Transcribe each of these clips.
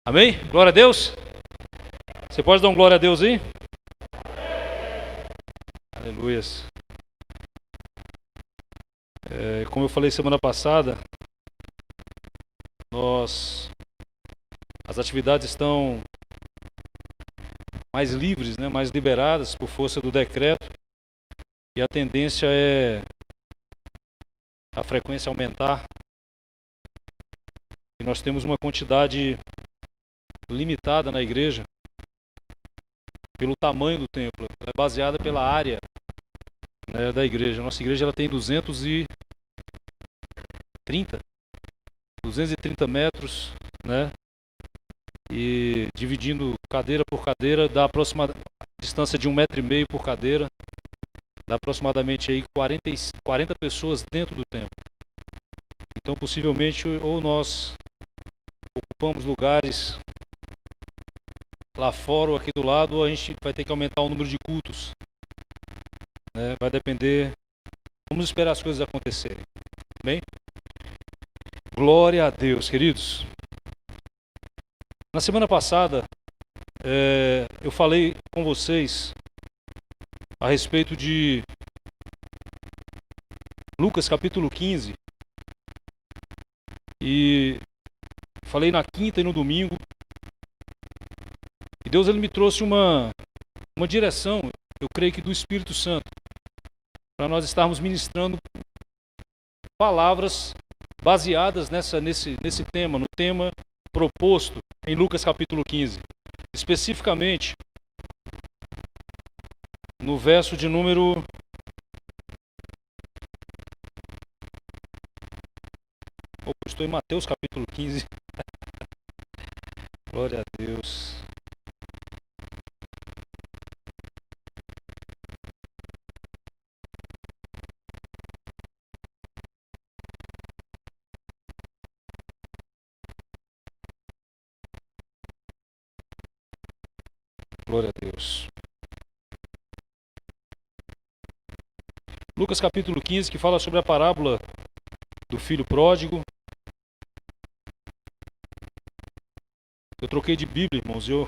Amém? Glória a Deus. Você pode dar um glória a Deus aí? Aleluias. Como eu falei semana passada, as atividades estão mais livres, né? Mais liberadas por força do decreto, e a tendência é a frequência aumentar. E nós temos uma quantidade limitada na igreja pelo tamanho do templo. Ela é baseada pela área, né, da igreja. Nossa igreja ela tem 230 metros, né? E dividindo cadeira por cadeira dá aproximadamente distância de 1,5 metro por cadeira, dá aproximadamente aí 40 pessoas dentro do templo. Então possivelmente ou nós ocupamos lugares lá fora ou aqui do lado, ou a gente vai ter que aumentar o número de cultos, né? Vai depender. Vamos esperar as coisas acontecerem. Bem? Glória a Deus, queridos. Na semana passada eu falei com vocês a respeito de Lucas capítulo 15, e falei na quinta e no domingo, e Deus ele me trouxe uma direção, eu creio que do Espírito Santo, para nós estarmos ministrando palavras baseadas nesse tema, no tema proposto em Lucas capítulo 15, especificamente no verso de número estou em Mateus capítulo 15. Glória a Deus. Glória a Deus. Lucas capítulo 15, que fala sobre a parábola do filho pródigo. Eu troquei de Bíblia, irmãos, eu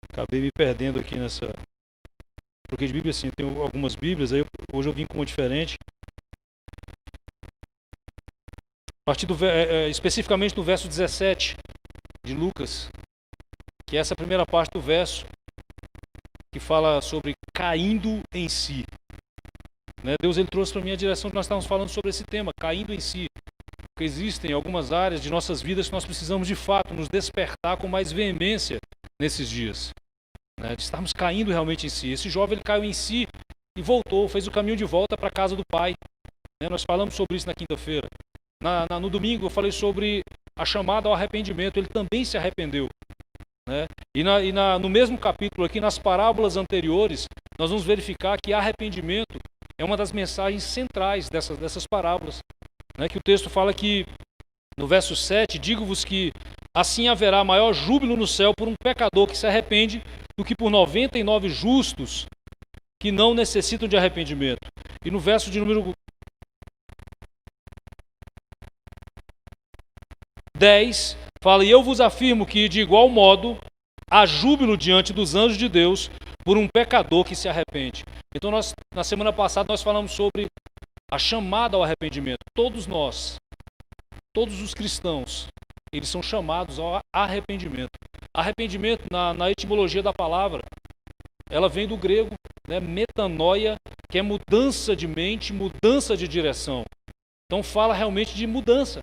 acabei me perdendo aqui nessa... Troquei de Bíblia assim, eu tenho algumas Bíblias, aí hoje eu vim com uma diferente. A partir especificamente do verso 17 de Lucas, que é essa primeira parte do verso, que fala sobre caindo em si. Né? Deus ele trouxe para mim a direção que nós estávamos falando sobre esse tema, caindo em si. Porque existem algumas áreas de nossas vidas que nós precisamos de fato nos despertar com mais veemência nesses dias. Né? De estarmos caindo realmente em si. Esse jovem ele caiu em si e voltou, fez o caminho de volta para a casa do pai. Né? Nós falamos sobre isso na quinta-feira. No domingo eu falei sobre a chamada ao arrependimento. Ele também se arrependeu. Né? No mesmo capítulo aqui, nas parábolas anteriores, nós vamos verificar que arrependimento é uma das mensagens centrais dessas parábolas. Né? Que o texto fala que, no verso 7, digo-vos que assim haverá maior júbilo no céu por um pecador que se arrepende do que por 99 justos que não necessitam de arrependimento. E no verso de número 10, fala: e eu vos afirmo que, de igual modo, há júbilo diante dos anjos de Deus por um pecador que se arrepende. Então, na semana passada, nós falamos sobre a chamada ao arrependimento. Todos nós, todos os cristãos, eles são chamados ao arrependimento. Arrependimento, na etimologia da palavra, ela vem do grego, né, metanoia, que é mudança de mente, mudança de direção. Então, fala realmente de mudança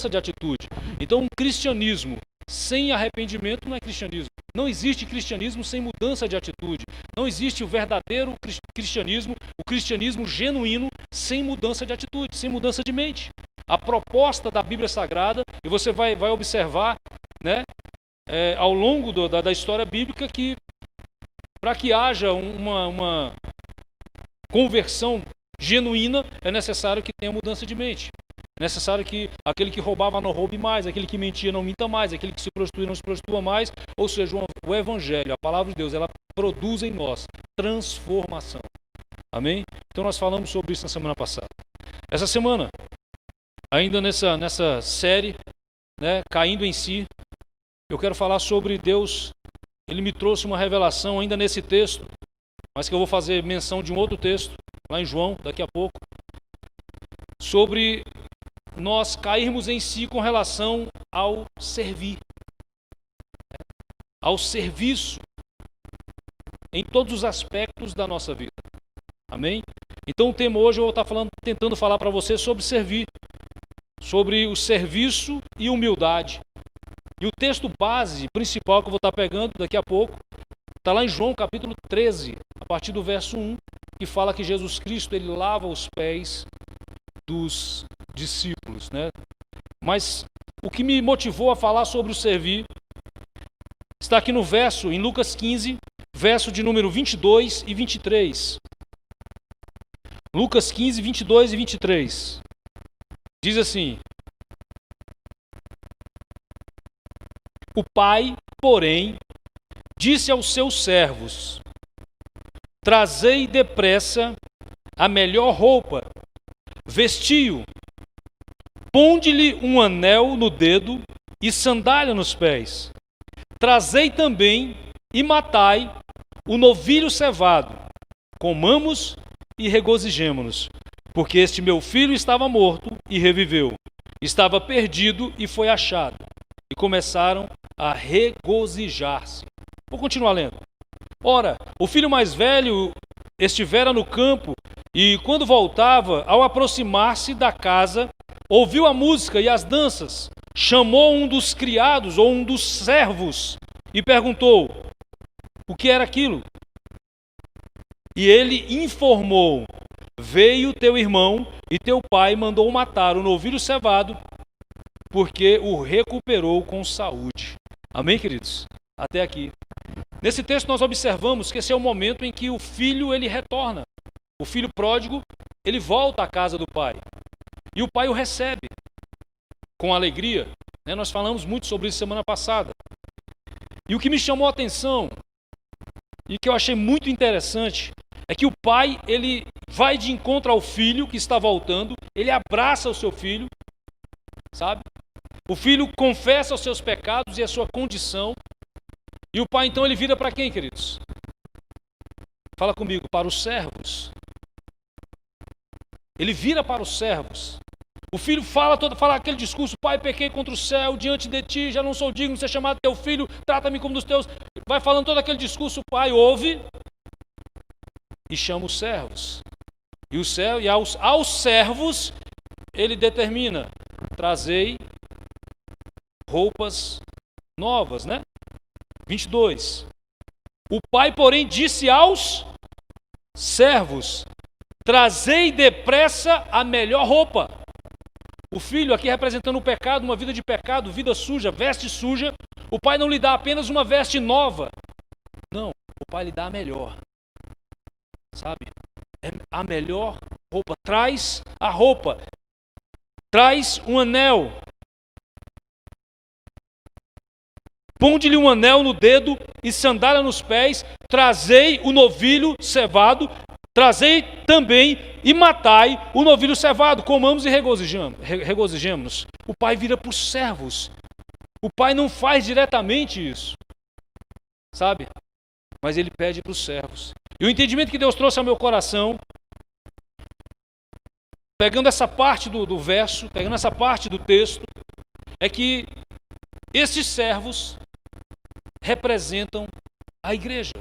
de atitude. Então, um cristianismo sem arrependimento não é cristianismo. Não existe cristianismo sem mudança de atitude. Não existe o verdadeiro cristianismo, o cristianismo genuíno, sem mudança de atitude, sem mudança de mente. A proposta da Bíblia Sagrada, e você vai observar, né, ao longo da história bíblica, que para que haja uma conversão genuína, é necessário que tenha mudança de mente. É necessário que aquele que roubava não roube mais, aquele que mentia não minta mais, aquele que se prostituía não se prostitua mais. Ou seja, o Evangelho, a palavra de Deus, ela produz em nós transformação. Amém? Então nós falamos sobre isso na semana passada. Essa semana, ainda nessa série, né, caindo em si, eu quero falar sobre Deus. Ele me trouxe uma revelação ainda nesse texto, mas que eu vou fazer menção de um outro texto, lá em João, daqui a pouco, sobre nós cairmos em si com relação ao servir, ao serviço, em todos os aspectos da nossa vida. Amém? Então o tema hoje eu vou estar tentando falar para você sobre servir, sobre o serviço e humildade. E o texto base principal que eu vou estar pegando daqui a pouco está lá em João capítulo 13, a partir do verso 1, que fala que Jesus Cristo ele lava os pés dos discípulos, né? Mas o que me motivou a falar sobre o servir está aqui no verso, em Lucas 15, verso de número 22 e 23. Lucas 15, 22 e 23. Diz assim: o pai, porém, disse aos seus servos: trazei depressa a melhor roupa, vestiu, ponde-lhe um anel no dedo e sandália nos pés. Trazei também e matai o novilho cevado. Comamos e regozijemo-nos, porque este meu filho estava morto e reviveu, estava perdido e foi achado. E começaram a regozijar-se. Vou continuar lendo. Ora, o filho mais velho estivera no campo e, quando voltava, ao aproximar-se da casa, ouviu a música e as danças. Chamou um dos criados ou um dos servos e perguntou o que era aquilo. E ele informou: veio teu irmão e teu pai mandou matar o novilho cevado, porque o recuperou com saúde. Amém, queridos? Até aqui. Nesse texto nós observamos que esse é o momento em que o filho ele retorna. O filho pródigo, ele volta à casa do pai. E o pai o recebe com alegria. Nós falamos muito sobre isso semana passada. E o que me chamou a atenção, e que eu achei muito interessante, é que o pai, ele vai de encontro ao filho que está voltando, ele abraça o seu filho, sabe? O filho confessa os seus pecados e a sua condição. E o pai, então, ele vira para quem, queridos? Fala comigo, para os servos. Ele vira para os servos. O filho fala aquele discurso: pai, pequei contra o céu, diante de ti, já não sou digno de ser chamado teu filho, trata-me como dos teus. Vai falando todo aquele discurso, o pai ouve e chama os servos. E aos servos, ele determina: trazei roupas novas, né? 22. O pai, porém, disse aos servos: trazei depressa a melhor roupa. O filho aqui representando o pecado, uma vida de pecado, vida suja, veste suja. O pai não lhe dá apenas uma veste nova. Não, o pai lhe dá a melhor. Sabe? É a melhor roupa. Traz a roupa. Traz um anel. Ponde-lhe um anel no dedo e sandália nos pés. Trazei o novilho cevado. Trazei também e matai o novilho cevado. Comamos e regozijemos-nos. O pai vira para os servos. O pai não faz diretamente isso, sabe? Mas ele pede para os servos. E o entendimento que Deus trouxe ao meu coração, pegando essa parte do verso, pegando essa parte do texto, é que esses servos representam a igreja.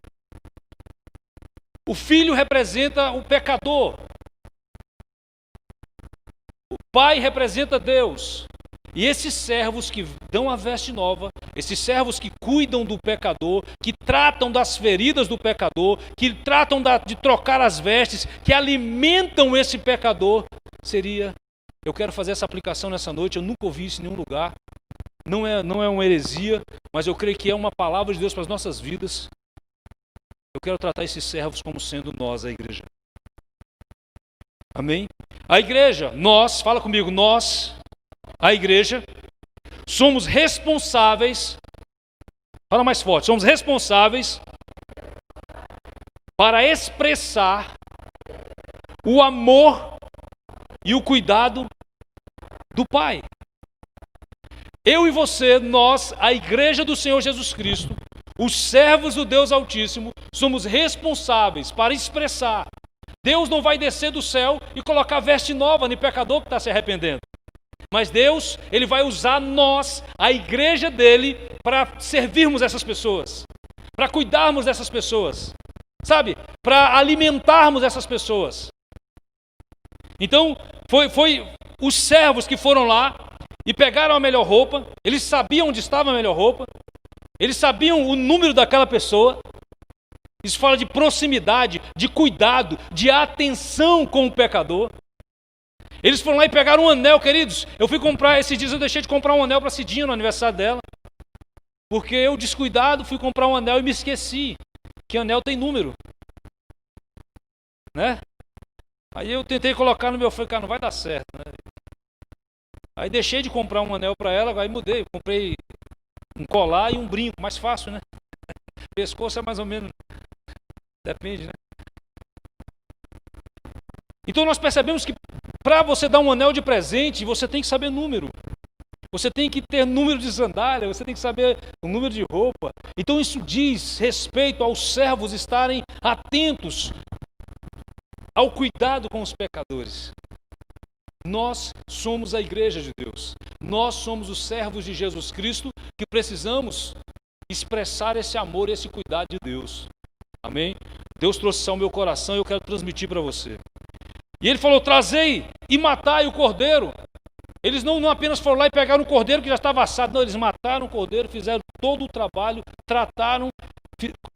O filho representa o pecador. O pai representa Deus. E esses servos que dão a veste nova, esses servos que cuidam do pecador, que tratam das feridas do pecador, que tratam de trocar as vestes, que alimentam esse pecador, eu quero fazer essa aplicação nessa noite, eu nunca ouvi isso em nenhum lugar, não é uma heresia, mas eu creio que é uma palavra de Deus para as nossas vidas. Eu quero tratar esses servos como sendo nós, a igreja. Amém? A igreja, nós, fala comigo, nós, a igreja, somos responsáveis, fala mais forte, somos responsáveis para expressar o amor e o cuidado do Pai. Eu e você, nós, a igreja do Senhor Jesus Cristo, os servos do Deus Altíssimo, somos responsáveis para expressar. Deus não vai descer do céu e colocar veste nova no pecador que está se arrependendo. Mas Deus, Ele vai usar nós, a igreja dEle, para servirmos essas pessoas, para cuidarmos dessas pessoas, sabe? Para alimentarmos essas pessoas. Então, foi os servos que foram lá e pegaram a melhor roupa, eles sabiam onde estava a melhor roupa, eles sabiam o número daquela pessoa. Isso fala de proximidade, de cuidado, de atenção com o pecador. Eles foram lá e pegaram um anel, queridos. Eu fui comprar, esses dias eu deixei de comprar um anel para Cidinha no aniversário dela. Porque eu, descuidado, fui comprar um anel e me esqueci que anel tem número. Né? Aí eu tentei colocar no meu, falei, cara, não vai dar certo, né? Aí deixei de comprar um anel para ela, aí mudei. Comprei um colar e um brinco, mais fácil, né? Pescoço é mais ou menos, depende, né? Então nós percebemos que para você dar um anel de presente, você tem que saber número. Você tem que ter número de sandália, você tem que saber o número de roupa. Então isso diz respeito aos servos estarem atentos ao cuidado com os pecadores. Nós somos a igreja de Deus. Nós somos os servos de Jesus Cristo que precisamos expressar esse amor e esse cuidado de Deus. Amém? Deus trouxe isso ao meu coração e eu quero transmitir para você. E ele falou, trazei e matai o cordeiro. Eles não apenas foram lá e pegaram o cordeiro que já estava assado. Não, eles mataram o cordeiro, fizeram todo o trabalho, trataram,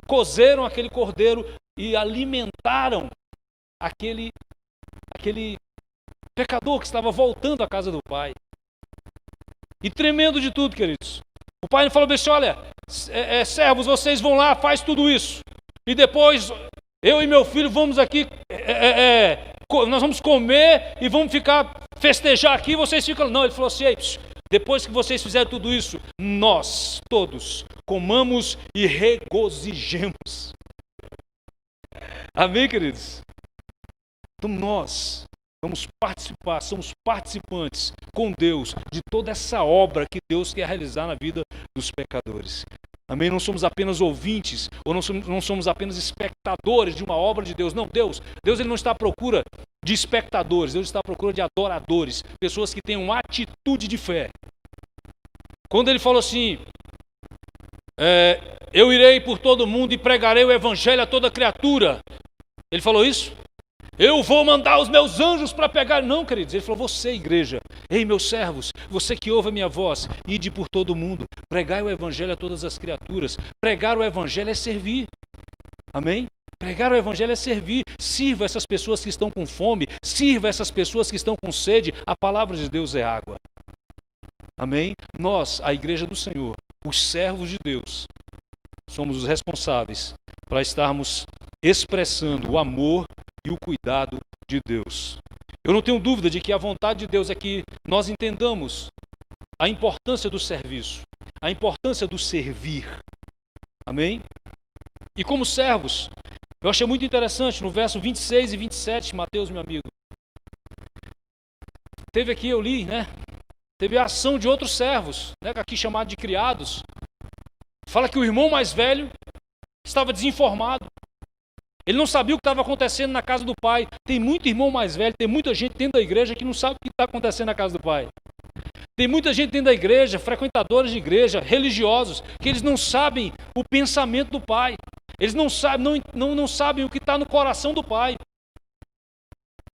cozeram aquele cordeiro e alimentaram aquele pecador que estava voltando à casa do pai. E tremendo de tudo, queridos. O pai falou assim, olha, servos, vocês vão lá, faz tudo isso. E depois, eu e meu filho vamos aqui, nós vamos comer e vamos festejar aqui, vocês ficam... Não, ele falou assim, depois que vocês fizerem tudo isso, nós todos comamos e regozijemos. Amém, queridos? Então nós vamos participar, somos participantes com Deus de toda essa obra que Deus quer realizar na vida dos pecadores. Amém? Não somos apenas ouvintes, ou não somos apenas espectadores de uma obra de Deus. Não, Deus ele não está à procura de espectadores, Deus está à procura de adoradores, pessoas que tenham atitude de fé. Quando ele falou assim, eu irei por todo mundo e pregarei o evangelho a toda criatura, ele falou isso? Eu vou mandar os meus anjos para pegar. Não, queridos, ele falou, você, igreja, ei, meus servos, você que ouve a minha voz, ide por todo mundo, pregai o evangelho a todas as criaturas. Pregar o evangelho é servir. Amém? Pregar o evangelho é servir. Sirva essas pessoas que estão com fome, sirva essas pessoas que estão com sede. A palavra de Deus é água. Amém? Nós, a igreja do Senhor, os servos de Deus, somos os responsáveis para estarmos expressando o amor e o cuidado de Deus. Eu não tenho dúvida de que a vontade de Deus é que nós entendamos a importância do serviço, a importância do servir. Amém? E como servos, eu achei muito interessante no verso 26 e 27, Mateus, meu amigo. Teve aqui, eu li, né? Teve a ação de outros servos, né? Aqui chamado de criados. Fala que o irmão mais velho estava desinformado. Ele não sabia o que estava acontecendo na casa do pai. Tem muito irmão mais velho, tem muita gente dentro da igreja que não sabe o que está acontecendo na casa do pai. Tem muita gente dentro da igreja, frequentadores de igreja, religiosos, que eles não sabem o pensamento do pai. Eles não sabem o que está no coração do pai.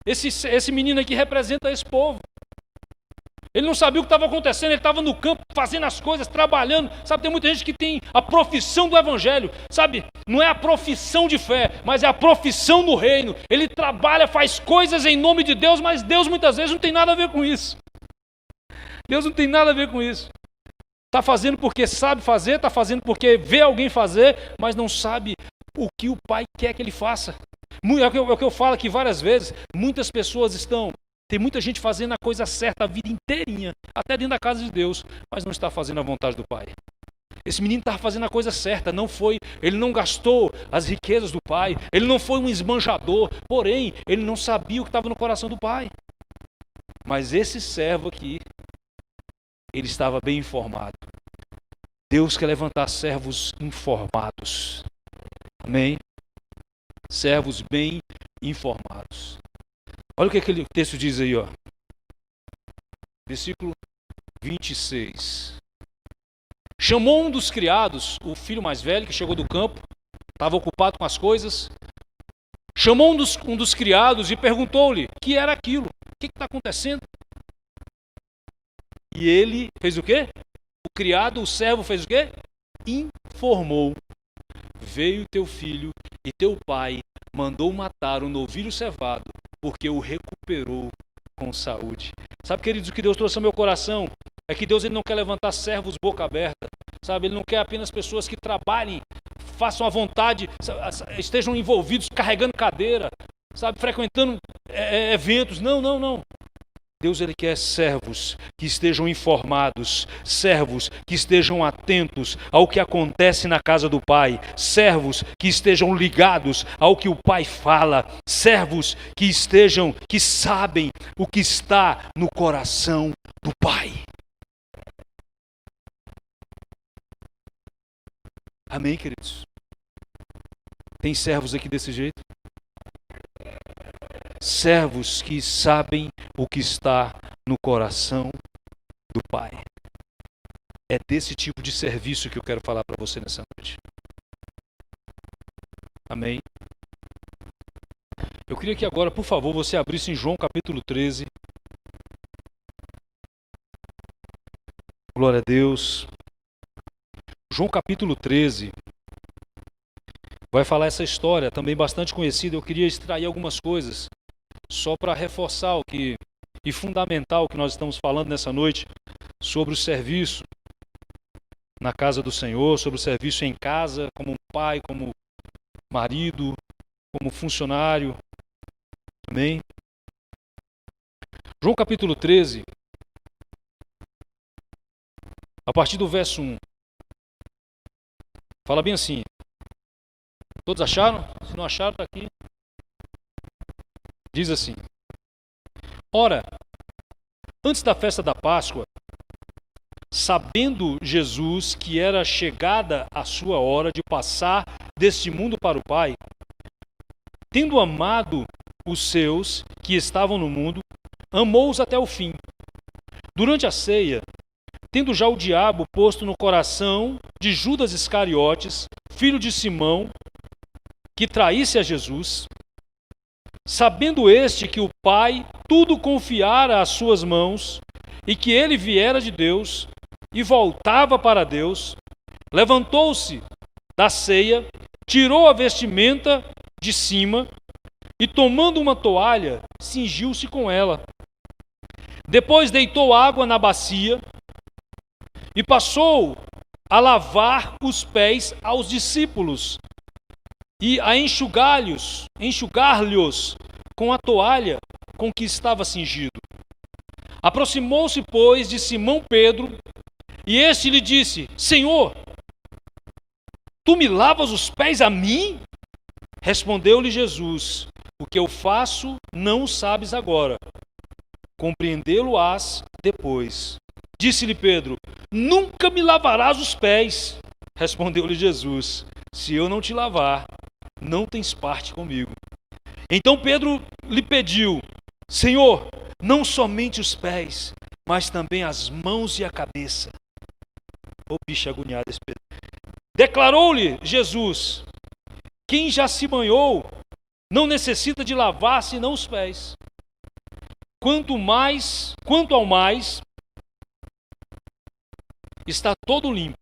Esse menino aqui representa esse povo. Ele não sabia o que estava acontecendo, ele estava no campo fazendo as coisas, trabalhando. Sabe, tem muita gente que tem a profissão do evangelho. Sabe, não é a profissão de fé, mas é a profissão do reino. Ele trabalha, faz coisas em nome de Deus, mas Deus muitas vezes não tem nada a ver com isso. Deus não tem nada a ver com isso. Está fazendo porque sabe fazer, está fazendo porque vê alguém fazer, mas não sabe o que o Pai quer que ele faça. É o que eu falo aqui várias vezes. Muitas pessoas tem muita gente fazendo a coisa certa a vida inteirinha, até dentro da casa de Deus, mas não está fazendo a vontade do Pai. Esse menino estava fazendo a coisa certa, ele não gastou as riquezas do Pai, ele não foi um esbanjador, porém, ele não sabia o que estava no coração do Pai. Mas esse servo aqui, ele estava bem informado. Deus quer levantar servos informados. Amém? Servos bem informados. Olha o que aquele texto diz aí, ó. Versículo 26. Chamou um dos criados, o filho mais velho que chegou do campo, estava ocupado com as coisas. Chamou um dos criados e perguntou-lhe o que era aquilo. O que está acontecendo? E ele fez o quê? O criado, o servo fez o quê? Informou. Veio teu filho e teu pai mandou matar o novilho cevado, porque o recuperou com saúde. Sabe, queridos, o que Deus trouxe ao meu coração é que Deus ele não quer levantar servos boca aberta. Sabe, Ele não quer apenas pessoas que trabalhem, façam a vontade, estejam envolvidos, carregando cadeira, sabe, frequentando eventos. Não, não, não. Deus ele quer servos que estejam informados, servos que estejam atentos ao que acontece na casa do Pai, servos que estejam ligados ao que o Pai fala, servos que sabem o que está no coração do Pai. Amém, queridos? Tem servos aqui desse jeito? Servos que sabem o que está no coração do Pai. É desse tipo de serviço que eu quero falar para você nessa noite. Amém? Eu queria que agora, por favor, você abrisse em João capítulo 13. Glória a Deus. João capítulo 13 vai falar essa história, também bastante conhecida. Eu queria extrair algumas coisas, só para reforçar e fundamentar o que nós estamos falando nessa noite, sobre o serviço na casa do Senhor, sobre o serviço em casa, como pai, como marido, como funcionário. Amém? João capítulo 13, a partir do verso 1. Fala bem assim. Todos acharam? Se não acharam, está aqui. Diz assim: Ora, antes da festa da Páscoa, sabendo Jesus que era chegada a sua hora de passar deste mundo para o Pai, tendo amado os seus que estavam no mundo, amou-os até o fim. Durante a ceia, tendo já o diabo posto no coração de Judas Iscariotes, filho de Simão, que traísse a Jesus, sabendo este que o Pai tudo confiara às suas mãos, e que ele viera de Deus, e voltava para Deus, levantou-se da ceia, tirou a vestimenta de cima, e tomando uma toalha, cingiu-se com ela. Depois deitou água na bacia, e passou a lavar os pés aos discípulos, e a enxugar-lhes com a toalha com que estava cingido. Aproximou-se, pois, de Simão Pedro, e este lhe disse: Senhor, tu me lavas os pés a mim? Respondeu-lhe Jesus: O que eu faço não sabes agora, compreendê-lo-ás depois. Disse-lhe Pedro: Nunca me lavarás os pés. Respondeu-lhe Jesus: Se eu não te lavar, não tens parte comigo. Então Pedro lhe pediu: Senhor, não somente os pés, mas também as mãos e a cabeça. Ô bicho agoniado esse Pedro. Declarou-lhe Jesus: Quem já se banhou não necessita de lavar senão os pés. Quanto ao mais, está todo limpo.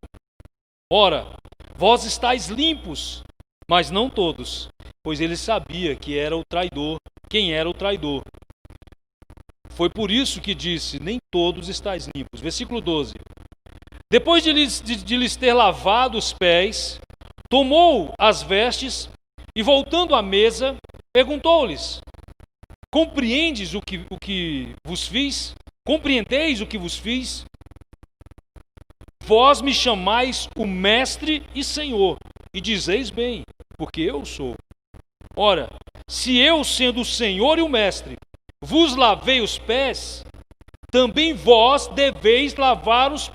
Ora, vós estáis limpos, mas não todos, pois ele sabia que era o traidor, quem era o traidor. Foi por isso que disse: nem todos estáis limpos. Versículo 12. Depois de lhes ter lavado os pés, tomou as vestes e, voltando à mesa, perguntou-lhes: Compreendeis o que vos fiz? Compreendeis o que vos fiz? Vós me chamais o Mestre e Senhor, e dizeis bem, porque eu sou. Ora, se eu, sendo o Senhor e o Mestre, vos lavei os pés, também vós deveis lavar os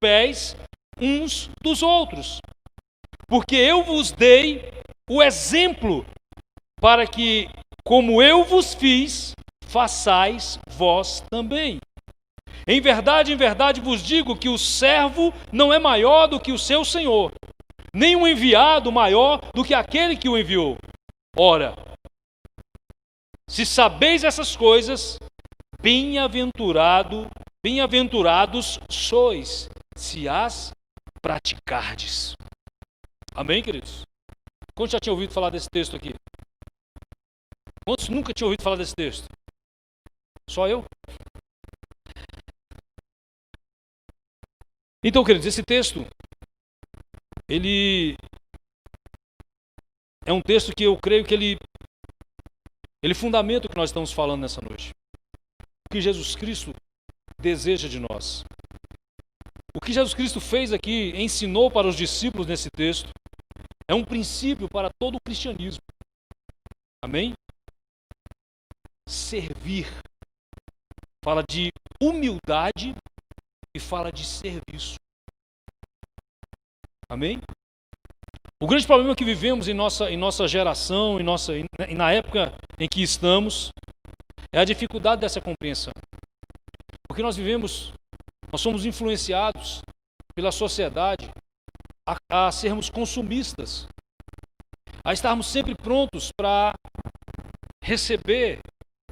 pés uns dos outros. Porque eu vos dei o exemplo, para que, como eu vos fiz, façais vós também. Em verdade vos digo que o servo não é maior do que o seu senhor, nem o enviado maior do que aquele que o enviou. Ora, se sabeis essas coisas, bem-aventurados sois, se as praticardes. Amém, queridos? Quantos já tinham ouvido falar desse texto aqui? Quantos nunca tinham ouvido falar desse texto? Só eu? Então, queridos, esse texto, ele é um texto que eu creio que ele fundamenta o que nós estamos falando nessa noite. O que Jesus Cristo deseja de nós. O que Jesus Cristo fez aqui, ensinou para os discípulos nesse texto, é um princípio para todo o cristianismo. Amém? Servir. Fala de humildade e fala de serviço. Amém? O grande problema que vivemos em nossa geração, e na época em que estamos, é a dificuldade dessa compreensão. Porque nós somos influenciados pela sociedade a sermos consumistas, a estarmos sempre prontos para receber,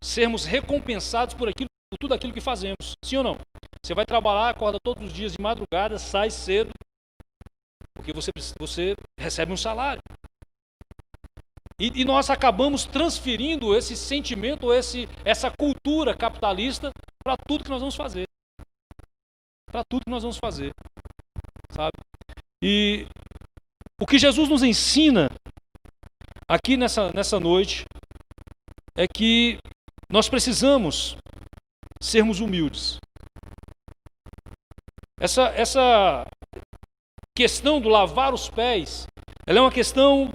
sermos recompensados por tudo aquilo que fazemos. Sim ou não? Você vai trabalhar, acorda todos os dias de madrugada, sai cedo, porque você recebe um salário. E nós acabamos transferindo esse sentimento, essa cultura capitalista para tudo que nós vamos fazer. Para tudo que nós vamos fazer. Sabe? E o que Jesus nos ensina aqui nessa noite é que nós precisamos sermos humildes. Essa questão do lavar os pés, ela é uma questão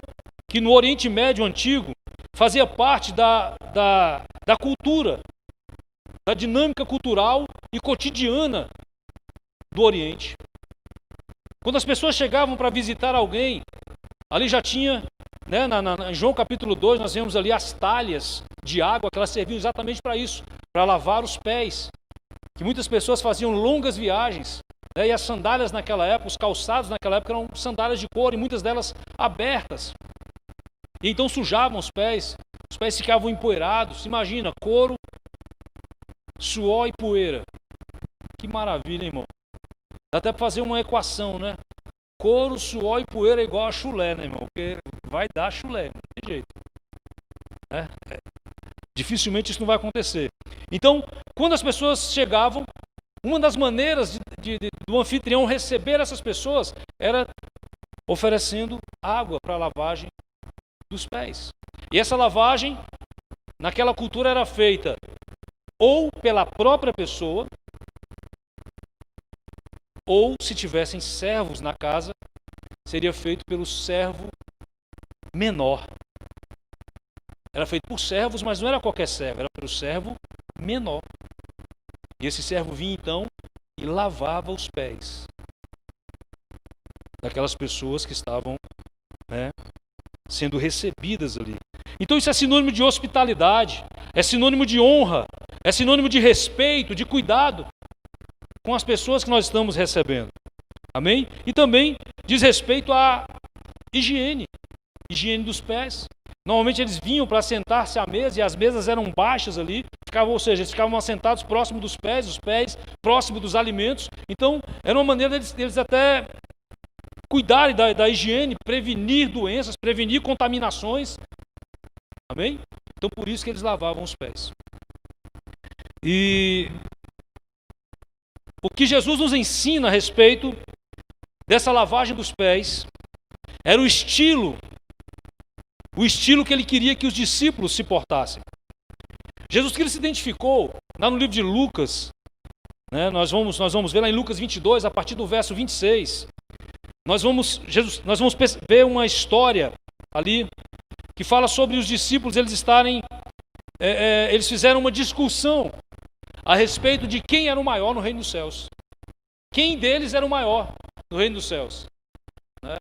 que no Oriente Médio Antigo fazia parte da cultura, da dinâmica cultural e cotidiana do Oriente. Quando as pessoas chegavam para visitar alguém, ali já tinha, né, em João capítulo 2, nós vemos ali as talhas de água que elas serviam exatamente para isso, para lavar os pés. Que muitas pessoas faziam longas viagens, né, e as sandálias naquela época, os calçados naquela época eram sandálias de couro e muitas delas abertas. E então sujavam os pés ficavam empoeirados. Imagina, couro, suor e poeira. Que maravilha, irmão. Dá até para fazer uma equação, né? Couro, suor e poeira é igual a chulé, né, irmão? Porque vai dar chulé, não tem jeito. Dificilmente isso não vai acontecer. Então, quando as pessoas chegavam, uma das maneiras do anfitrião receber essas pessoas era oferecendo água para a lavagem dos pés. E essa lavagem, naquela cultura, era feita ou pela própria pessoa, ou se tivessem servos na casa, seria feito pelo servo menor. Era feito por servos, mas não era qualquer servo, era pelo servo menor. E esse servo vinha então e lavava os pés daquelas pessoas que estavam, né, sendo recebidas ali. Então isso é sinônimo de hospitalidade, é sinônimo de honra, é sinônimo de respeito, de cuidado com as pessoas que nós estamos recebendo. Amém? E também diz respeito à higiene dos pés. Normalmente eles vinham para sentar-se à mesa e as mesas eram baixas ali, ou seja, eles ficavam assentados próximo dos pés, os pés próximo dos alimentos. Então era uma maneira deles até cuidarem da higiene, prevenir doenças, prevenir contaminações. Amém? Então por isso que eles lavavam os pés. E o que Jesus nos ensina a respeito dessa lavagem dos pés era o estilo que ele queria que os discípulos se portassem. Jesus Cristo se identificou, lá no livro de Lucas, né, nós vamos ver lá em Lucas 22, a partir do verso 26, nós vamos ver uma história ali, que fala sobre os discípulos, eles fizeram uma discussão a respeito de quem era o maior no reino dos céus. Quem deles era o maior no reino dos céus, né?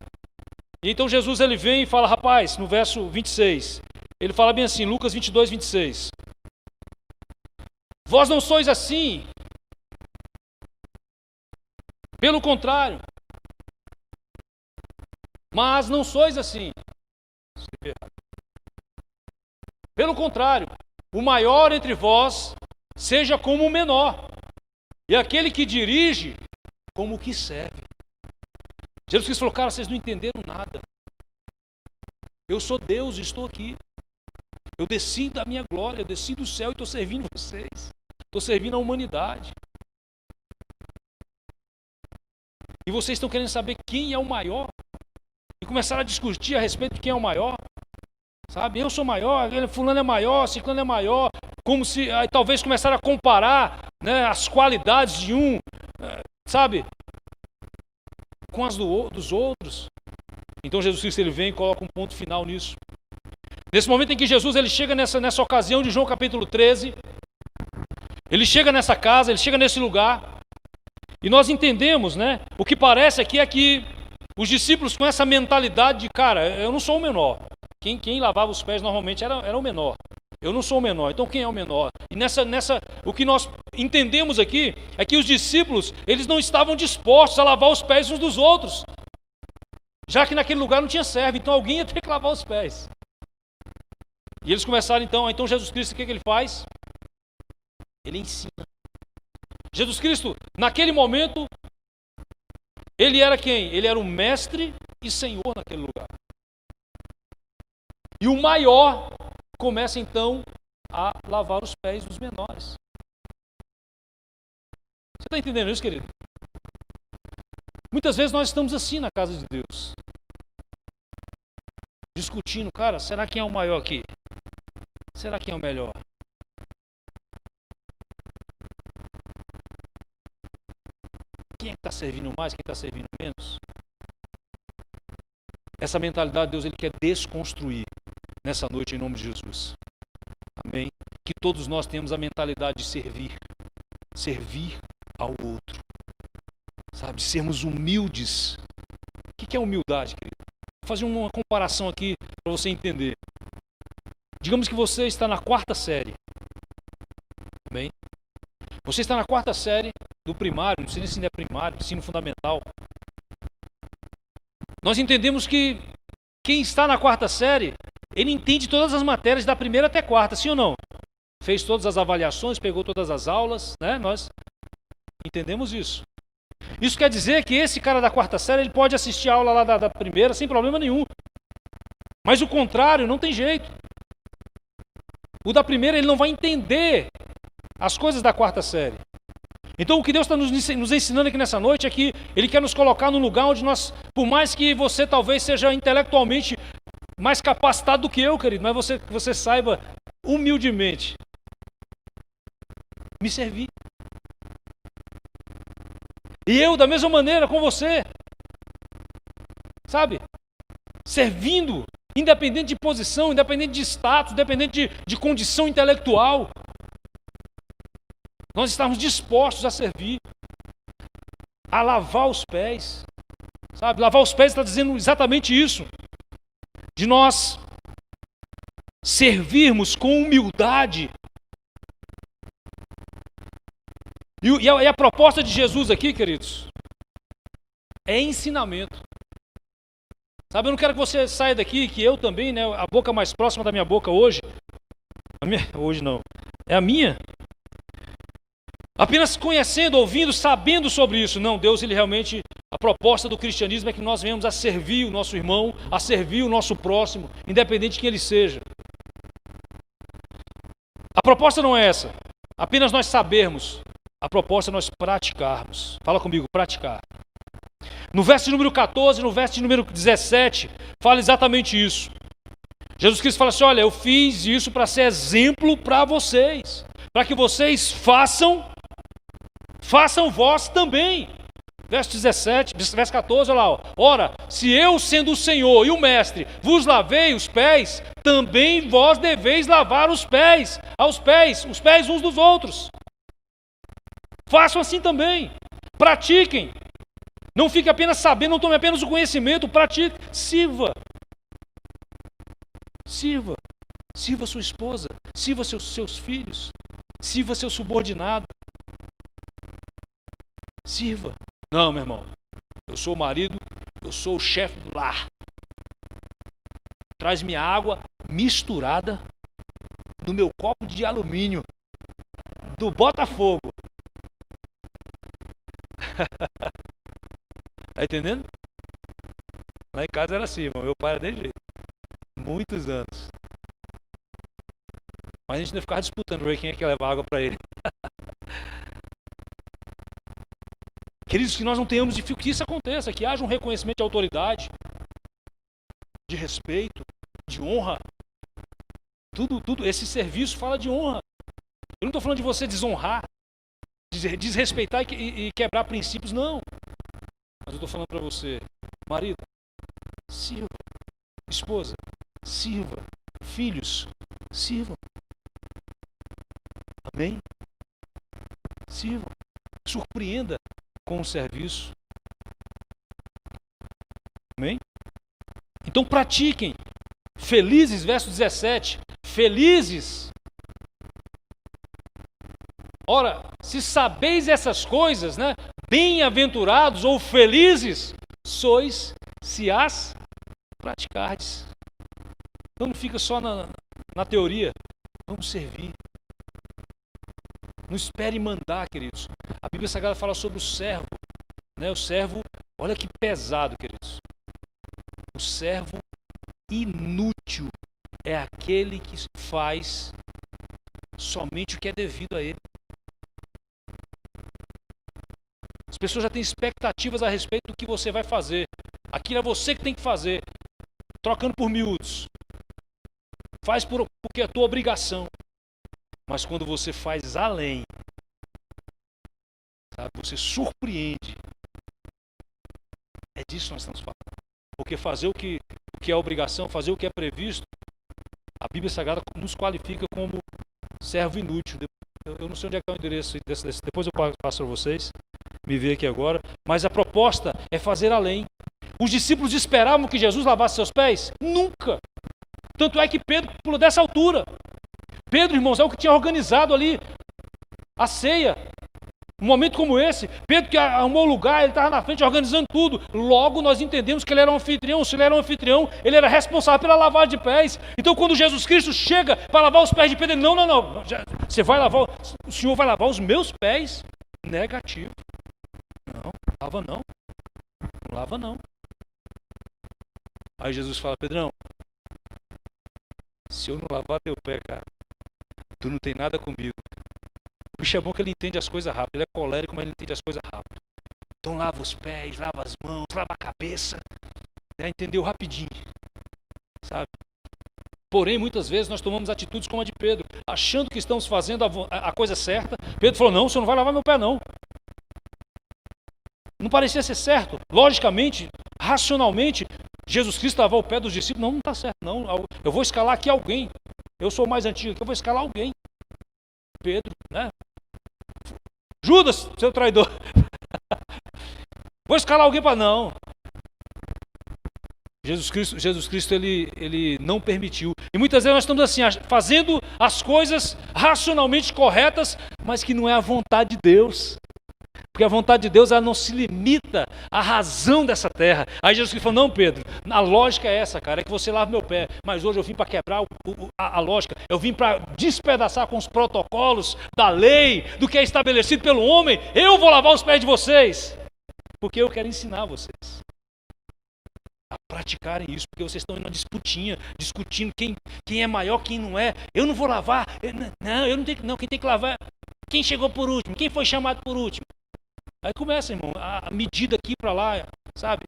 E então Jesus ele vem e fala, rapaz, no verso 26, ele fala bem assim, Lucas 22, 26. Vós não sois assim. Pelo contrário. Mas não sois assim. Pelo contrário, o maior entre vós seja como o menor, e aquele que dirige como o que serve. Jesus Cristo falou, cara, vocês não entenderam nada. Eu sou Deus e estou aqui. Eu desci da minha glória, eu desci do céu e estou servindo vocês. Estou servindo a humanidade. E vocês estão querendo saber quem é o maior. E começaram a discutir a respeito de quem é o maior. Sabe, eu sou maior, fulano é maior, ciclano é maior. Como se, aí, talvez começaram a comparar, né, as qualidades de um, sabe, com as dos outros. Então Jesus Cristo ele vem e coloca um ponto final nisso. Nesse momento em que Jesus ele chega nessa ocasião de João capítulo 13, ele chega nessa casa, ele chega nesse lugar, e nós entendemos, né, o que parece aqui é que os discípulos com essa mentalidade de, cara, eu não sou o menor. Quem lavava os pés normalmente era o menor. Eu não sou o menor, então quem é o menor? E o que nós entendemos aqui é que os discípulos, eles não estavam dispostos a lavar os pés uns dos outros. Já que naquele lugar não tinha servo, então alguém ia ter que lavar os pés. E eles começaram então Jesus Cristo, o que ele faz? Ele ensina. Jesus Cristo, naquele momento, ele era quem? Ele era o mestre e senhor naquele lugar. E o maior começa então a lavar os pés dos menores. Você está entendendo isso, querido? Muitas vezes nós estamos assim na casa de Deus, discutindo, cara, será quem é o maior aqui? Será quem é o melhor? Quem é que está servindo mais, quem está servindo menos? Essa mentalidade Deus ele quer desconstruir nessa noite em nome de Jesus. Amém? Que todos nós tenhamos a mentalidade de servir ao outro. Sabe, sermos humildes. O que é humildade, querido? Vou fazer uma comparação aqui para você entender. Digamos que você está na 4ª série. Amém? Você está na 4ª série do primário, não sei nem se ainda é primário, ensino fundamental. Nós entendemos que quem está na 4ª série, ele entende todas as matérias da 1ª até 4ª, sim ou não? Fez todas as avaliações, pegou todas as aulas, né? Nós entendemos isso. Isso quer dizer que esse cara da 4ª série, ele pode assistir a aula lá da 1ª sem problema nenhum. Mas o contrário, não tem jeito. O da 1ª, ele não vai entender as coisas da 4ª série. Então o que Deus está nos ensinando aqui nessa noite é que Ele quer nos colocar num lugar onde nós, por mais que você talvez seja intelectualmente mais capacitado do que eu, querido, mas você saiba humildemente me servir. E eu da mesma maneira com você, sabe? Servindo, independente de posição, independente de status, independente de condição intelectual. Nós estamos dispostos a servir, a lavar os pés, sabe? Lavar os pés está dizendo exatamente isso, de nós servirmos com humildade. E a proposta de Jesus aqui, queridos, é ensinamento. Sabe, eu não quero que você saia daqui, que eu também, né, a boca mais próxima da minha boca hoje, hoje não, é a minha. Apenas conhecendo, ouvindo, sabendo sobre isso. Não, Deus, ele realmente, a proposta do cristianismo é que nós venhamos a servir o nosso irmão, a servir o nosso próximo, independente de quem ele seja. A proposta não é essa, apenas nós sabermos. A proposta é nós praticarmos. Fala comigo, praticar. No verso de número 14, no verso de número 17, fala exatamente isso. Jesus Cristo fala assim, olha, eu fiz isso para ser exemplo para vocês, para que vocês façam vós também. Verso 17, verso 14, olha lá. Ó. Ora, se eu, sendo o Senhor e o Mestre, vos lavei os pés, também vós deveis lavar os pés uns dos outros. Façam assim também. Pratiquem. Não fique apenas sabendo, não tome apenas o conhecimento, pratique. Sirva. Sirva. Sirva sua esposa. Sirva seus filhos. Sirva seu subordinado. Sirva. Não, meu irmão. Eu sou o marido, eu sou o chefe do lar. Traz minha água misturada no meu copo de alumínio do Botafogo. Tá entendendo? Lá em casa era assim, irmão. Meu pai era desse jeito. Muitos anos. Mas a gente não ficava disputando ver quem é que ia levar água para ele. Queridos, que nós não tenhamos dificuldade, que isso aconteça, que haja um reconhecimento de autoridade, de respeito, de honra. Tudo, esse serviço fala de honra. Eu não estou falando de você desonrar, desrespeitar e quebrar princípios, não. Mas eu estou falando para você, marido, sirva. Esposa, sirva. Filhos, sirvam. Amém? Sirvam. Surpreenda com o serviço. Amém? Então pratiquem. Felizes, verso 17. Felizes. Ora, se sabeis essas coisas, né? Bem-aventurados ou felizes sois se as praticardes. Então não fica só na teoria. Vamos servir. Não espere mandar, queridos. A Bíblia Sagrada fala sobre o servo. Né? O servo, olha que pesado, queridos. O servo inútil é aquele que faz somente o que é devido a ele. As pessoas já têm expectativas a respeito do que você vai fazer. Aquilo é você que tem que fazer. Trocando por miúdos. Faz porque é a tua obrigação. Mas quando você faz além, sabe, você surpreende. É disso que nós estamos falando. Porque fazer o que é obrigação, fazer o que é previsto, a Bíblia Sagrada nos qualifica como servo inútil. Eu não sei onde é que é o endereço desse. Depois eu passo para vocês. Me ver aqui agora. Mas a proposta é fazer além. Os discípulos esperavam que Jesus lavasse seus pés? Nunca. Tanto é que Pedro pulou dessa altura. Pedro, irmãos, é o que tinha organizado ali a ceia. Um momento como esse, Pedro que arrumou o lugar, ele estava na frente organizando tudo. Logo nós entendemos que ele era um anfitrião. Se ele era um anfitrião, ele era responsável pela lavagem de pés. Então quando Jesus Cristo chega para lavar os pés de Pedro, ele, não. Você vai lavar, o Senhor vai lavar os meus pés? Negativo. Não, lava não. Não lava não. Aí Jesus fala, Pedrão, se eu não lavar teu pé, cara, tu não tem nada comigo. O bicho é bom que ele entende as coisas rápido. Ele é colérico, mas ele entende as coisas rápido. Então lava os pés, lava as mãos, lava a cabeça. Já entendeu rapidinho. Sabe? Porém, muitas vezes nós tomamos atitudes como a de Pedro, achando que estamos fazendo a coisa certa. Pedro falou, não, você não vai lavar meu pé não. Não parecia ser certo. Logicamente, racionalmente, Jesus Cristo lavou o pé dos discípulos. Não está certo, não. Eu vou escalar aqui alguém. Eu sou o mais antigo aqui, eu vou escalar alguém. Pedro, né? Judas, seu traidor. Vou escalar alguém para não. Jesus Cristo ele não permitiu. E muitas vezes nós estamos assim, fazendo as coisas racionalmente corretas, mas que não é a vontade de Deus. Porque a vontade de Deus ela não se limita à razão dessa terra. Aí Jesus Cristo falou, não, Pedro, a lógica é essa, cara, é que você lava meu pé. Mas hoje eu vim para quebrar a lógica. Eu vim para despedaçar com os protocolos da lei, do que é estabelecido pelo homem. Eu vou lavar os pés de vocês. Porque eu quero ensinar vocês a praticarem isso. Porque vocês estão em uma disputinha, discutindo quem é maior, quem não é. Eu não vou lavar. Eu não tenho que. Não, quem tem que lavar é quem chegou por último, quem foi chamado por último. Aí começa, irmão, a medida aqui para lá, sabe?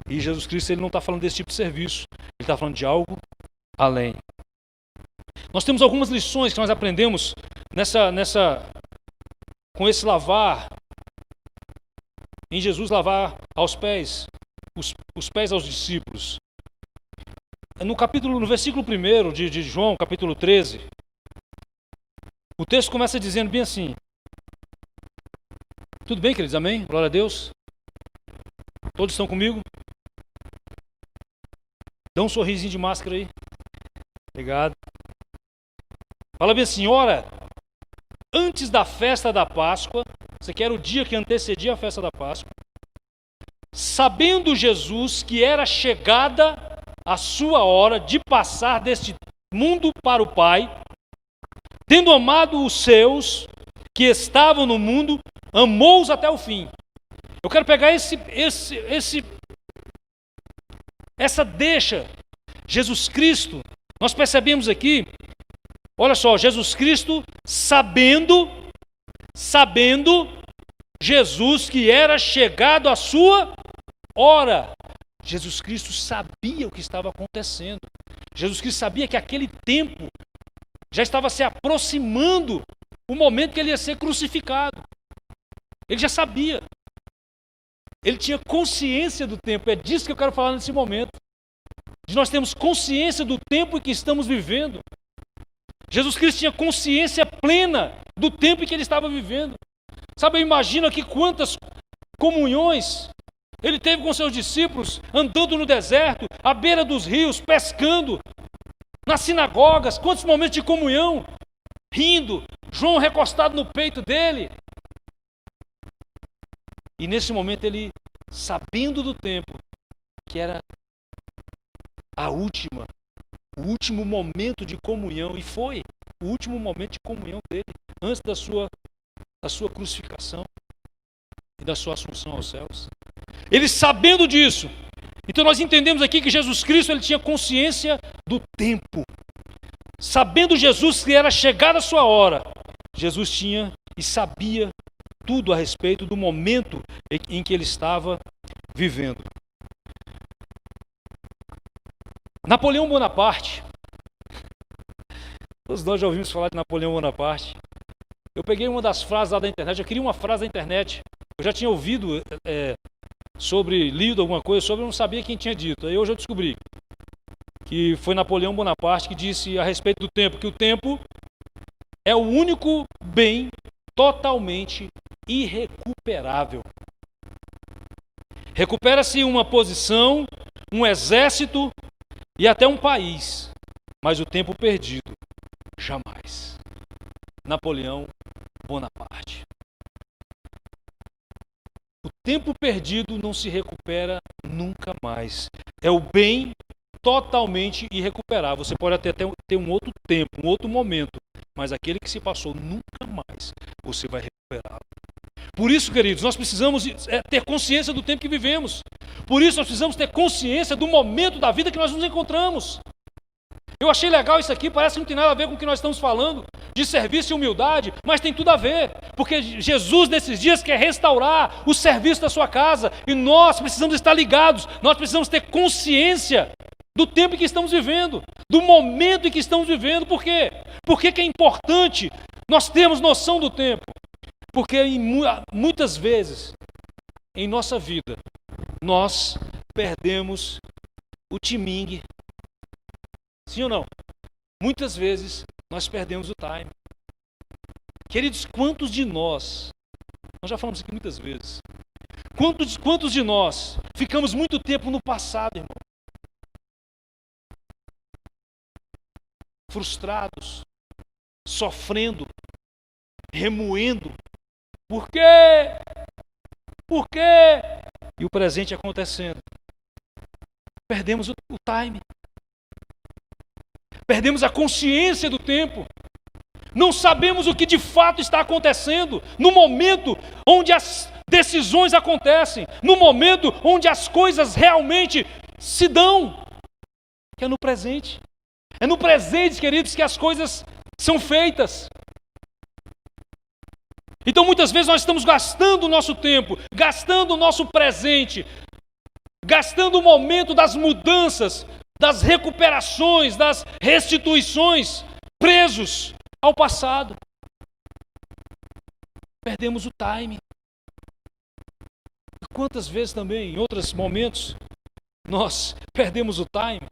E Jesus Cristo ele não está falando desse tipo de serviço. Ele está falando de algo além. Nós temos algumas lições que nós aprendemos com esse lavar, em Jesus lavar aos pés, os pés aos discípulos. No versículo 1 de João, capítulo 13, O texto começa dizendo bem assim. Tudo bem, queridos? Amém? Glória a Deus. Todos estão comigo? Dá um sorrisinho de máscara aí. Obrigado. Fala bem assim, ora, antes da festa da Páscoa, você quer o dia que antecedia a festa da Páscoa, sabendo Jesus que era chegada a sua hora de passar deste mundo para o Pai, tendo amado os seus que estavam no mundo, amou-os até o fim. Eu quero pegar essa deixa. Jesus Cristo, nós percebemos aqui, olha só, Jesus Cristo sabendo Jesus que era chegado a sua hora. Jesus Cristo sabia o que estava acontecendo. Jesus Cristo sabia que aquele tempo já estava se aproximando o momento que ele ia ser crucificado. Ele já sabia. Ele tinha consciência do tempo. É disso que eu quero falar nesse momento. De nós temos consciência do tempo em que estamos vivendo. Jesus Cristo tinha consciência plena do tempo em que ele estava vivendo. Sabe, eu imagino aqui quantas comunhões ele teve com seus discípulos, andando no deserto, à beira dos rios, pescando, nas sinagogas, quantos momentos de comunhão, rindo, João recostado no peito dele. E nesse momento ele, sabendo do tempo, que era o último momento de comunhão, e foi o último momento de comunhão dele, antes da sua crucificação e da sua assunção aos céus. Ele sabendo disso, então nós entendemos aqui que Jesus Cristo ele tinha consciência do tempo. Sabendo Jesus que era chegada a sua hora, Jesus tinha e sabia tudo a respeito do momento em que ele estava vivendo. Napoleão Bonaparte, todos nós já ouvimos falar de Napoleão Bonaparte. Eu peguei uma das frases lá da internet, eu queria uma frase da internet, eu já tinha ouvido lido alguma coisa sobre, eu não sabia quem tinha dito. Aí hoje eu descobri que foi Napoleão Bonaparte que disse a respeito do tempo, que o tempo é o único bem totalmente irrecuperável. Recupera-se uma posição, um exército e até um país, mas o tempo perdido, jamais. Napoleão Bonaparte. O tempo perdido não se recupera nunca mais. É o bem totalmente irrecuperável. Você pode até ter um outro tempo, um outro momento, mas aquele que se passou nunca mais você vai recuperá-lo. Por isso, queridos, nós precisamos ter consciência do tempo que vivemos. Por isso nós precisamos ter consciência do momento da vida que nós nos encontramos. Eu achei legal isso aqui, parece que não tem nada a ver com o que nós estamos falando, de serviço e humildade, mas tem tudo a ver, porque Jesus nesses dias quer restaurar o serviço da sua casa, e nós precisamos estar ligados, nós precisamos ter consciência do tempo em que estamos vivendo, do momento em que estamos vivendo. Por quê? Por que é importante nós termos noção do tempo? Porque muitas vezes em nossa vida nós perdemos o timingue. Sim ou não? Muitas vezes nós perdemos o time. Queridos, quantos de nós já falamos aqui muitas vezes, quantos de nós ficamos muito tempo no passado, irmão? Frustrados, sofrendo, remoendo. Por quê? Por quê? E o presente acontecendo. Perdemos o time. Perdemos a consciência do tempo. Não sabemos o que de fato está acontecendo no momento onde as decisões acontecem, no momento onde as coisas realmente se dão, que é no presente. É no presente, queridos, que as coisas são feitas. Então muitas vezes nós estamos gastando o nosso tempo, gastando o nosso presente, gastando o momento das mudanças, das recuperações, das restituições, presos ao passado. Perdemos o time. E quantas vezes também, em outros momentos, nós perdemos o time,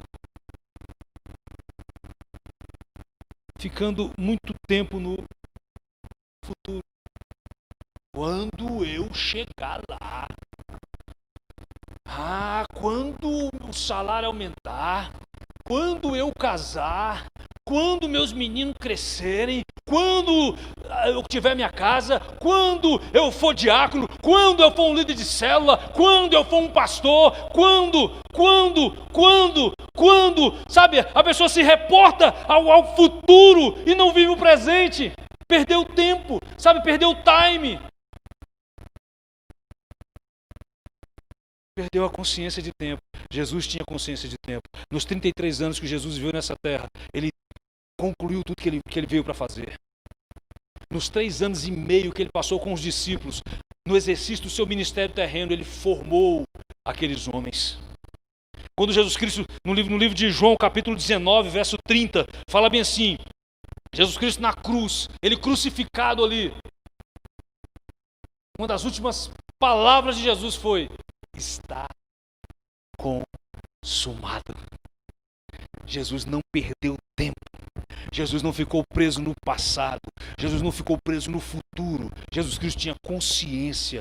ficando muito tempo no futuro. Quando eu chegar lá, quando o salário aumentar, quando eu casar, quando meus meninos crescerem, quando eu tiver minha casa, quando eu for diácono, quando eu for um líder de célula, quando eu for um pastor, quando, sabe, a pessoa se reporta ao futuro e não vive o presente, perdeu o tempo, sabe, perdeu o time. Perdeu a consciência de tempo. Jesus tinha consciência de tempo. Nos 33 anos que Jesus viveu nessa terra, ele concluiu tudo que ele veio para fazer. Nos 3 anos e meio que ele passou com os discípulos, no exercício do seu ministério terreno, ele formou aqueles homens. Quando Jesus Cristo, no livro de João, capítulo 19, verso 30, fala bem assim, Jesus Cristo na cruz, ele crucificado ali. Uma das últimas palavras de Jesus foi: está consumado. Jesus não perdeu tempo. Jesus não ficou preso no passado. Jesus não ficou preso no futuro. Jesus Cristo tinha consciência.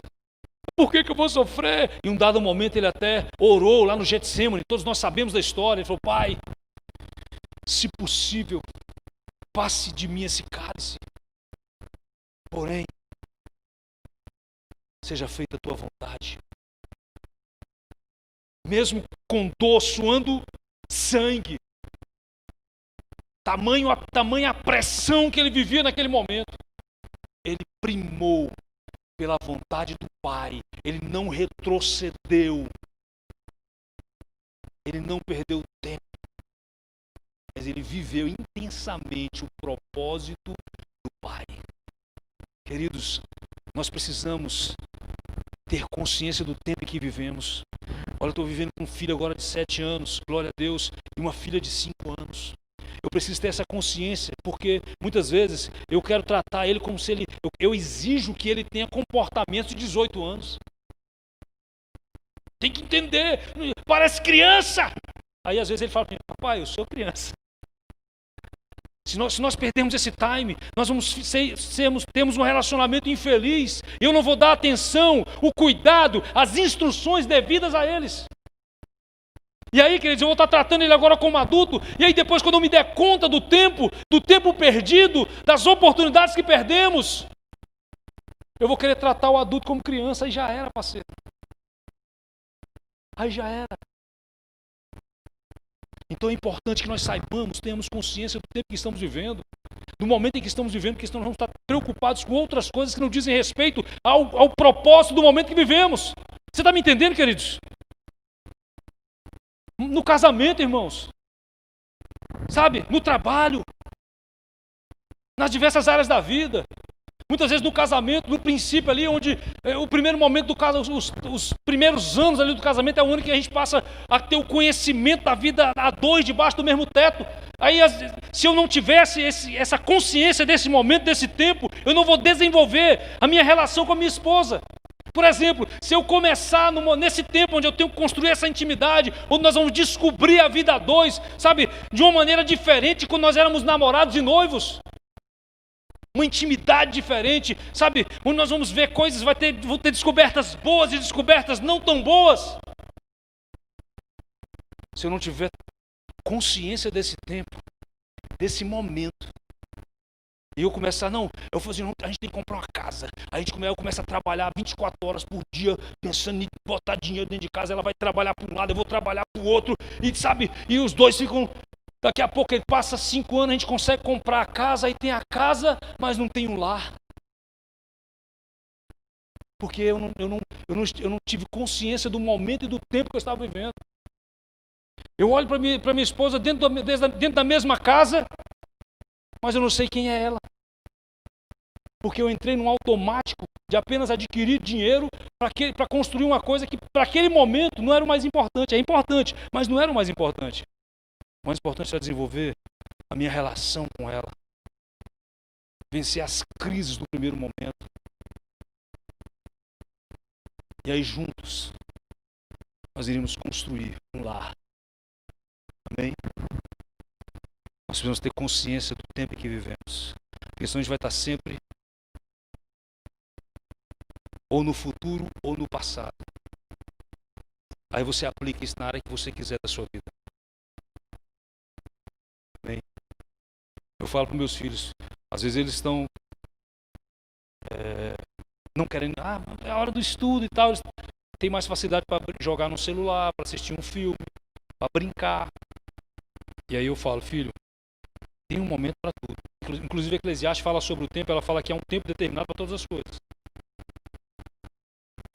Por que eu vou sofrer? Em um dado momento ele até orou lá no Getsêmani. Todos nós sabemos da história. Ele falou: Pai, se possível, passe de mim esse cálice. Porém, seja feita a tua vontade. Mesmo com dor, suando sangue, tamanha a pressão que ele vivia naquele momento, ele primou pela vontade do Pai, ele não retrocedeu, ele não perdeu tempo, mas ele viveu intensamente o propósito do Pai. Queridos, nós precisamos ter consciência do tempo em que vivemos. Olha, eu estou vivendo com um filho agora de 7 anos, glória a Deus, e uma filha de 5 anos. Eu preciso ter essa consciência, porque muitas vezes eu quero tratar ele como se eu exijo que ele tenha comportamento de 18 anos. Tem que entender, parece criança. Aí às vezes ele fala para mim: papai, eu sou criança. Se nós perdermos esse time, nós vamos temos um relacionamento infeliz. E eu não vou dar atenção, o cuidado, as instruções devidas a eles. E aí, queridos, eu vou estar tratando ele agora como adulto. E aí depois, quando eu me der conta do tempo perdido, das oportunidades que perdemos, eu vou querer tratar o adulto como criança. Aí já era, parceiro. Aí já era. Então é importante que nós saibamos, tenhamos consciência do tempo que estamos vivendo, do momento em que estamos vivendo, porque senão nós vamos estar preocupados com outras coisas que não dizem respeito ao propósito do momento que vivemos. Você está me entendendo, queridos? No casamento, irmãos, sabe, no trabalho, nas diversas áreas da vida. Muitas vezes no casamento, no princípio ali, onde o primeiro momento do casamento, os primeiros anos ali do casamento é o ano que a gente passa a ter o conhecimento da vida a dois, debaixo do mesmo teto. Aí, se eu não tivesse essa consciência desse momento, desse tempo, eu não vou desenvolver a minha relação com a minha esposa. Por exemplo, se eu começar nesse tempo onde eu tenho que construir essa intimidade, onde nós vamos descobrir a vida a dois, sabe, de uma maneira diferente quando nós éramos namorados e noivos. Uma intimidade diferente, sabe? Onde nós vamos ver coisas, vão ter descobertas boas e descobertas não tão boas. Se eu não tiver consciência desse tempo, desse momento, e eu começar, a gente tem que comprar uma casa. Aí eu começo a trabalhar 24 horas por dia, pensando em botar dinheiro dentro de casa. Ela vai trabalhar para um lado, eu vou trabalhar para o outro, e sabe, e os dois ficam. Daqui a pouco ele passa 5 anos, a gente consegue comprar a casa, aí tem a casa, mas não tem um lar. Porque eu não tive consciência do momento e do tempo que eu estava vivendo. Eu olho para minha esposa dentro da mesma casa, mas eu não sei quem é ela. Porque eu entrei num automático de apenas adquirir dinheiro para construir uma coisa que para aquele momento não era o mais importante. É importante, mas não era o mais importante. O mais importante é desenvolver a minha relação com ela. Vencer as crises do primeiro momento. E aí juntos, nós iríamos construir um lar. Amém? Nós precisamos ter consciência do tempo em que vivemos. Porque senão a gente vai estar sempre ou no futuro, ou no passado. Aí você aplica isso na área que você quiser da sua vida. Amém? Eu falo para meus filhos, às vezes eles estão não querendo, é a hora do estudo e tal, eles têm mais facilidade para jogar no celular, para assistir um filme, para brincar. E aí eu falo, filho, tem um momento para tudo. Inclusive a Eclesiastes fala sobre o tempo, ela fala que há um tempo determinado para todas as coisas.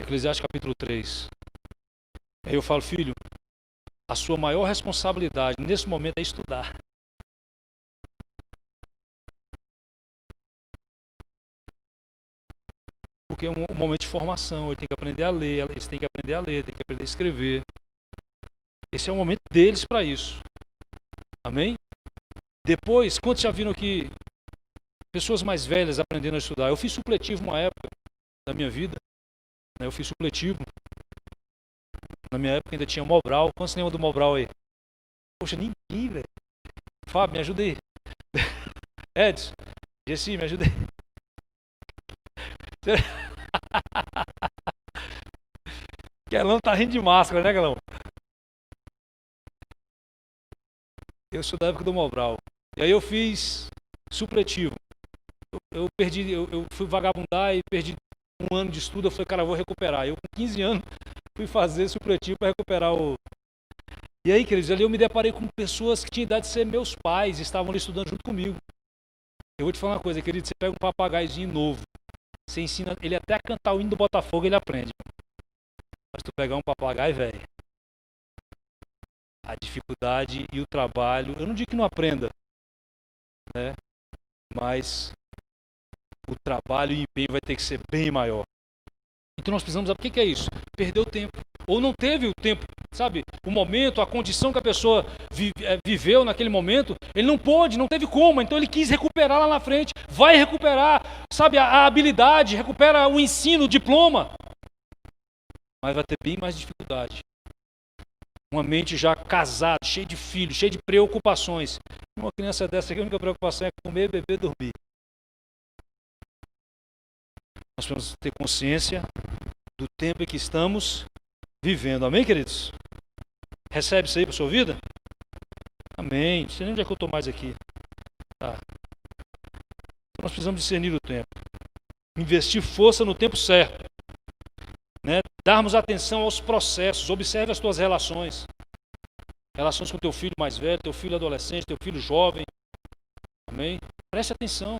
Eclesiastes capítulo 3. Aí eu falo, filho, a sua maior responsabilidade nesse momento é estudar. Porque é um momento de formação, ele tem que aprender a ler, eles têm que aprender a ler, tem que aprender a escrever. Esse é o momento deles para isso. Amém? Depois, quantos já viram que pessoas mais velhas aprendendo a estudar? Eu fiz supletivo uma época da minha vida. Eu fiz supletivo. Na minha época ainda tinha Mobral. Quantos lembram do Mobral aí? Poxa, ninguém, velho. Fábio, me ajuda aí. Edson, Gessi, me ajuda aí. Guelão tá rindo de máscara, né, Guelão? Eu sou da época do Mobral. E aí eu fiz supletivo. Eu fui vagabundar e perdi um ano de estudo. Eu falei, cara, eu vou recuperar. Eu com 15 anos fui fazer supletivo para recuperar o... E aí, queridos, ali eu me deparei com pessoas que tinham idade de ser meus pais, estavam ali estudando junto comigo. Eu vou te falar uma coisa, querido, você pega um papagaiozinho novo, você ensina ele até a cantar o hino do Botafogo, ele aprende. Mas tu pegar um papagaio, velho, a dificuldade e o trabalho, eu não digo que não aprenda, né? Mas o trabalho e o empenho vai ter que ser bem maior. Então nós precisamos saber o que é isso? Perdeu o tempo. Ou não teve o tempo, sabe? O momento, a condição que a pessoa viveu naquele momento, ele não pôde, não teve como, então ele quis recuperar lá na frente. Vai recuperar, sabe, a habilidade, recupera o ensino, o diploma. Mas vai ter bem mais dificuldade. Uma mente já casada, cheia de filhos, cheia de preocupações. Uma criança dessa aqui, a única preocupação é comer, beber, dormir. Nós precisamos ter consciência do tempo em que estamos vivendo. Amém, queridos? Recebe isso aí para a sua vida? Amém. Não sei nem onde é que eu estou mais aqui. Tá. Então nós precisamos discernir o tempo. Investir força no tempo certo. Né? Darmos atenção aos processos. Observe as tuas relações. Relações com teu filho mais velho, teu filho adolescente, teu filho jovem. Amém? Preste atenção.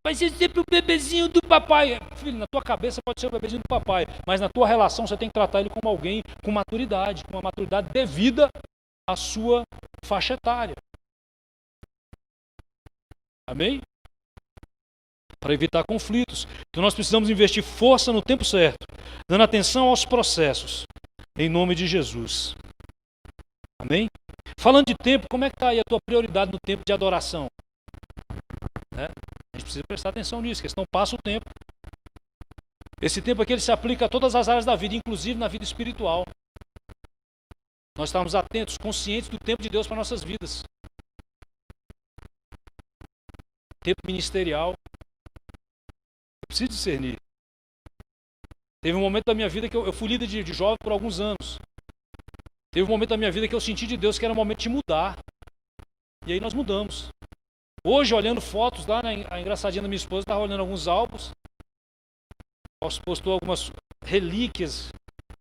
Vai ser sempre o bebezinho do papai. Filho, na tua cabeça pode ser o bebezinho do papai, mas na tua relação você tem que tratar ele como alguém com maturidade, com uma maturidade devida à sua faixa etária. Amém? Para evitar conflitos. Então nós precisamos investir força no tempo certo, dando atenção aos processos, em nome de Jesus. Amém? Falando de tempo, como é que está aí a tua prioridade no tempo de adoração? A gente precisa prestar atenção nisso, que senão passa o tempo. Esse tempo aqui ele se aplica a todas as áreas da vida, inclusive na vida espiritual. Nós estamos atentos, conscientes do tempo de Deus para nossas vidas. Tempo ministerial. Eu preciso discernir. Teve um momento da minha vida que eu fui líder de jovem por alguns anos. Teve um momento da minha vida que eu senti de Deus que era o momento de mudar. E aí nós mudamos. Hoje, olhando fotos lá, a engraçadinha da minha esposa estava olhando alguns álbuns. Postou algumas relíquias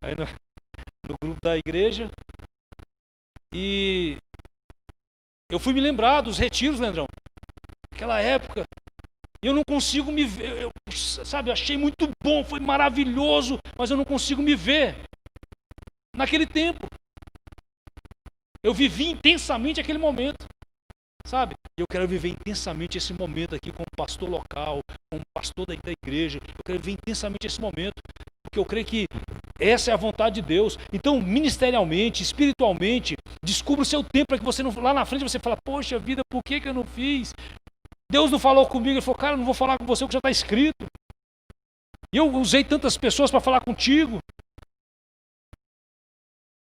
aí no grupo da igreja. E eu fui me lembrar dos retiros, Leandrão. Naquela época. E eu não consigo me ver. Sabe, achei muito bom, foi maravilhoso, mas eu não consigo me ver naquele tempo. Eu vivi intensamente aquele momento. Sabe? Eu quero viver intensamente esse momento aqui como pastor local, como pastor da igreja. Eu quero viver intensamente esse momento, porque eu creio que essa é a vontade de Deus. Então, ministerialmente, espiritualmente, descubra o seu tempo para que você não, lá na frente você fala, poxa vida, por que eu não fiz? Deus não falou comigo, ele falou, cara, eu não vou falar com você o que já está escrito. E eu usei tantas pessoas para falar contigo.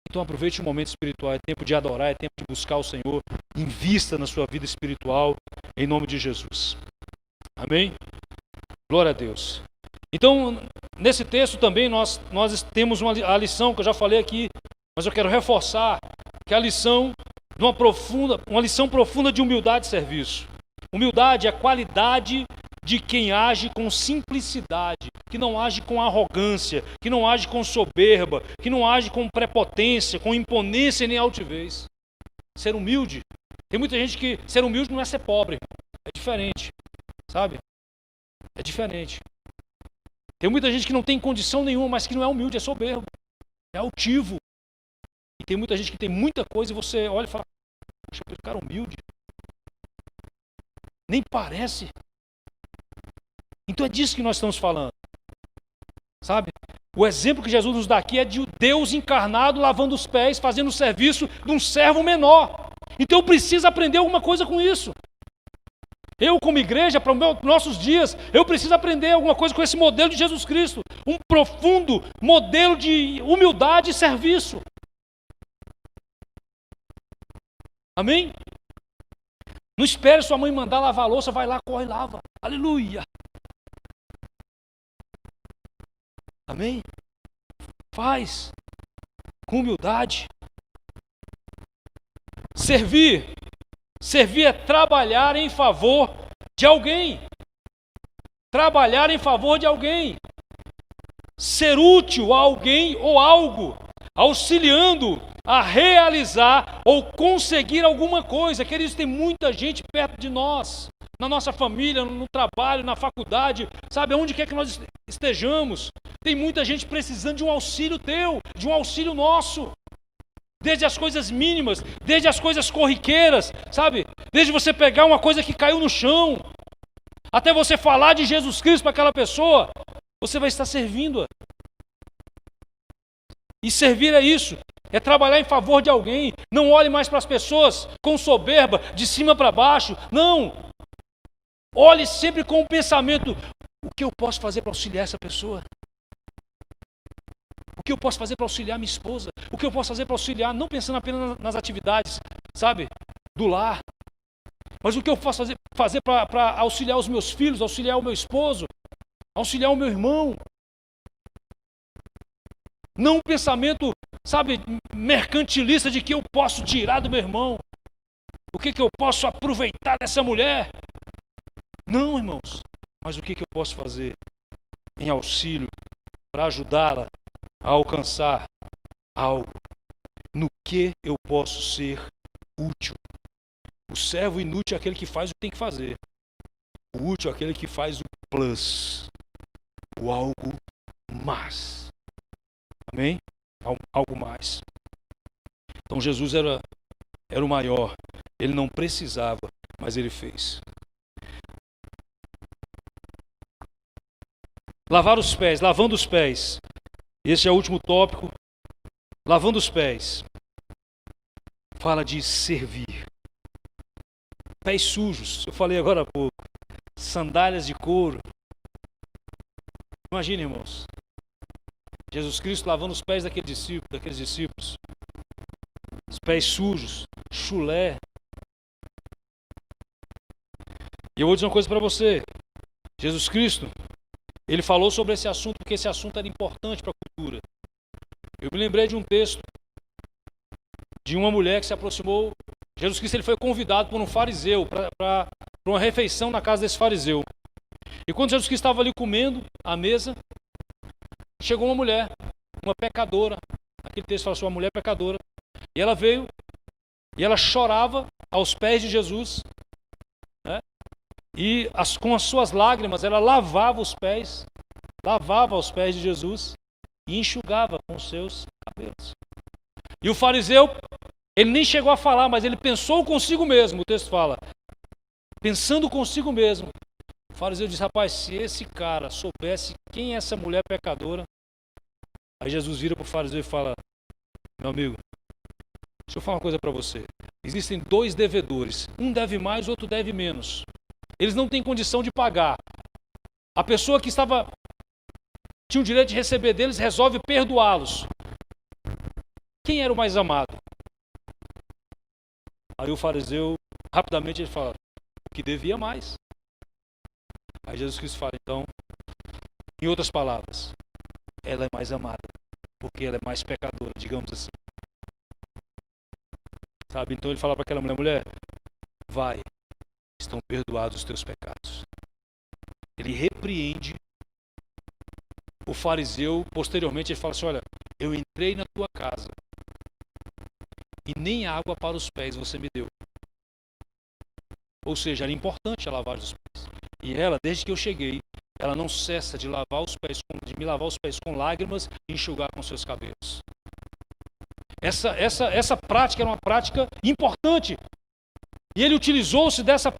Então aproveite o momento espiritual, é tempo de adorar, é tempo de buscar o Senhor, invista na sua vida espiritual, em nome de Jesus. Amém? Glória a Deus. Então, nesse texto também nós temos a lição que eu já falei aqui, mas eu quero reforçar, que é a lição de uma lição profunda de humildade e serviço. Humildade é a qualidade de quem age com simplicidade, que não age com arrogância, que não age com soberba, que não age com prepotência, com imponência nem altivez. Ser humilde. Tem muita gente que ser humilde não é ser pobre, é diferente, sabe? É diferente. Tem muita gente que não tem condição nenhuma, mas que não é humilde, é soberbo, é altivo. E tem muita gente que tem muita coisa e você olha e fala, poxa, esse cara humilde. Nem parece. Então é disso que nós estamos falando. Sabe? O exemplo que Jesus nos dá aqui é de Deus encarnado lavando os pés, fazendo o serviço de um servo menor. Então eu preciso aprender alguma coisa com isso. Eu, como igreja, para os nossos dias, eu preciso aprender alguma coisa com esse modelo de Jesus Cristo. Um profundo modelo de humildade e serviço. Amém? Não espere sua mãe mandar lavar a louça, vai lá, corre e lava. Aleluia! Amém? Faz com humildade. Servir é trabalhar em favor de alguém. Trabalhar em favor de alguém. Ser útil a alguém ou algo, auxiliando a realizar ou conseguir alguma coisa. Queridos, tem muita gente perto de nós, na nossa família, no trabalho, na faculdade, sabe, aonde quer que nós estejamos. Tem muita gente precisando de um auxílio teu, de um auxílio nosso. Desde as coisas mínimas, desde as coisas corriqueiras, sabe? Desde você pegar uma coisa que caiu no chão, até você falar de Jesus Cristo para aquela pessoa, você vai estar servindo. E servir é isso, é trabalhar em favor de alguém. Não olhe mais para as pessoas com soberba, de cima para baixo. Não! Olhe sempre com o pensamento, o que eu posso fazer para auxiliar essa pessoa? O que eu posso fazer para auxiliar minha esposa? O que eu posso fazer para auxiliar, não pensando apenas nas atividades, sabe, do lar, mas o que eu posso fazer para auxiliar os meus filhos, auxiliar o meu esposo, auxiliar o meu irmão. Não um pensamento, sabe, mercantilista de que eu posso tirar do meu irmão. O que eu posso aproveitar dessa mulher? Não, irmãos. Mas o que eu posso fazer em auxílio para ajudá-la a alcançar algo? No que eu posso ser útil? O servo inútil é aquele que faz o que tem que fazer. O útil é aquele que faz o plus, o algo mais. Amém? Algo mais. Então Jesus era o maior. Ele não precisava, mas ele fez. Lavar os pés, lavando os pés. Esse é o último tópico. Lavando os pés. Fala de servir. Pés sujos, eu falei agora há pouco. Sandálias de couro. Imagine, irmãos. Jesus Cristo lavando os pés daqueles discípulos. Os pés sujos, chulé. E eu vou dizer uma coisa para você. Jesus Cristo, ele falou sobre esse assunto porque esse assunto era importante para a cultura. Eu me lembrei de um texto de uma mulher que se aproximou. Jesus Cristo, ele foi convidado por um fariseu para uma refeição na casa desse fariseu. E quando Jesus Cristo estava ali comendo à mesa, chegou uma mulher, uma pecadora. Aquele texto fala sobre uma mulher pecadora. E ela veio e ela chorava aos pés de Jesus, né? E com as suas lágrimas ela lavava os pés aos pés de Jesus e enxugava com os seus cabelos. E o fariseu, ele nem chegou a falar, mas ele pensou consigo mesmo. O texto fala, pensando consigo mesmo. O fariseu disse, rapaz, se esse cara soubesse quem é essa mulher pecadora. Aí Jesus vira para o fariseu e fala, meu amigo, deixa eu falar uma coisa para você. Existem dois devedores. Um deve mais, outro deve menos. Eles não têm condição de pagar. A pessoa que tinha o direito de receber deles resolve perdoá-los. Quem era o mais amado? Aí o fariseu, rapidamente ele fala, o que devia mais. Aí Jesus Cristo fala, então, Em outras palavras, ela é mais amada, porque ela é mais pecadora, digamos assim. Sabe? Então ele fala para aquela mulher, mulher, vai, estão perdoados os teus pecados. Ele repreende o fariseu. Posteriormente ele fala assim, olha, eu entrei na tua casa e nem água para os pés você me deu. Ou seja, era importante a lavagem dos pés. E ela, desde que eu cheguei, ela não cessa de lavar os pés, de me lavar os pés com lágrimas e enxugar com seus cabelos. Essa prática era uma prática importante. E ele utilizou-se dessa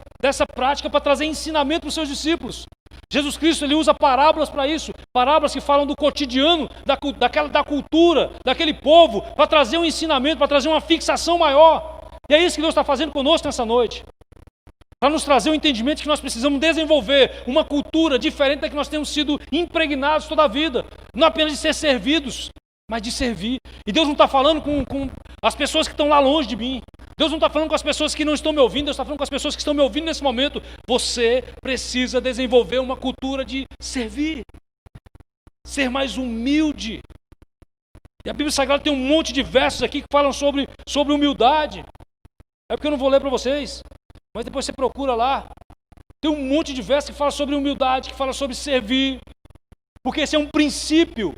prática para trazer ensinamento para os seus discípulos. Jesus Cristo, ele usa parábolas para isso. Parábolas que falam do cotidiano, da cultura, daquele povo, para trazer um ensinamento, para trazer uma fixação maior. E é isso que Deus está fazendo conosco nessa noite. Para nos trazer o entendimento que nós precisamos desenvolver uma cultura diferente da que nós temos sido impregnados toda a vida. Não apenas de ser servidos, mas de servir. E Deus não está falando com as pessoas que estão lá longe de mim. Deus não está falando com as pessoas que não estão me ouvindo. Deus está falando com as pessoas que estão me ouvindo nesse momento. Você precisa desenvolver uma cultura de servir. Ser mais humilde. E a Bíblia Sagrada tem um monte de versos aqui que falam sobre humildade. É porque eu não vou ler para vocês. Mas depois você procura lá. Tem um monte de versos que fala sobre humildade, que fala sobre servir. Porque esse é um princípio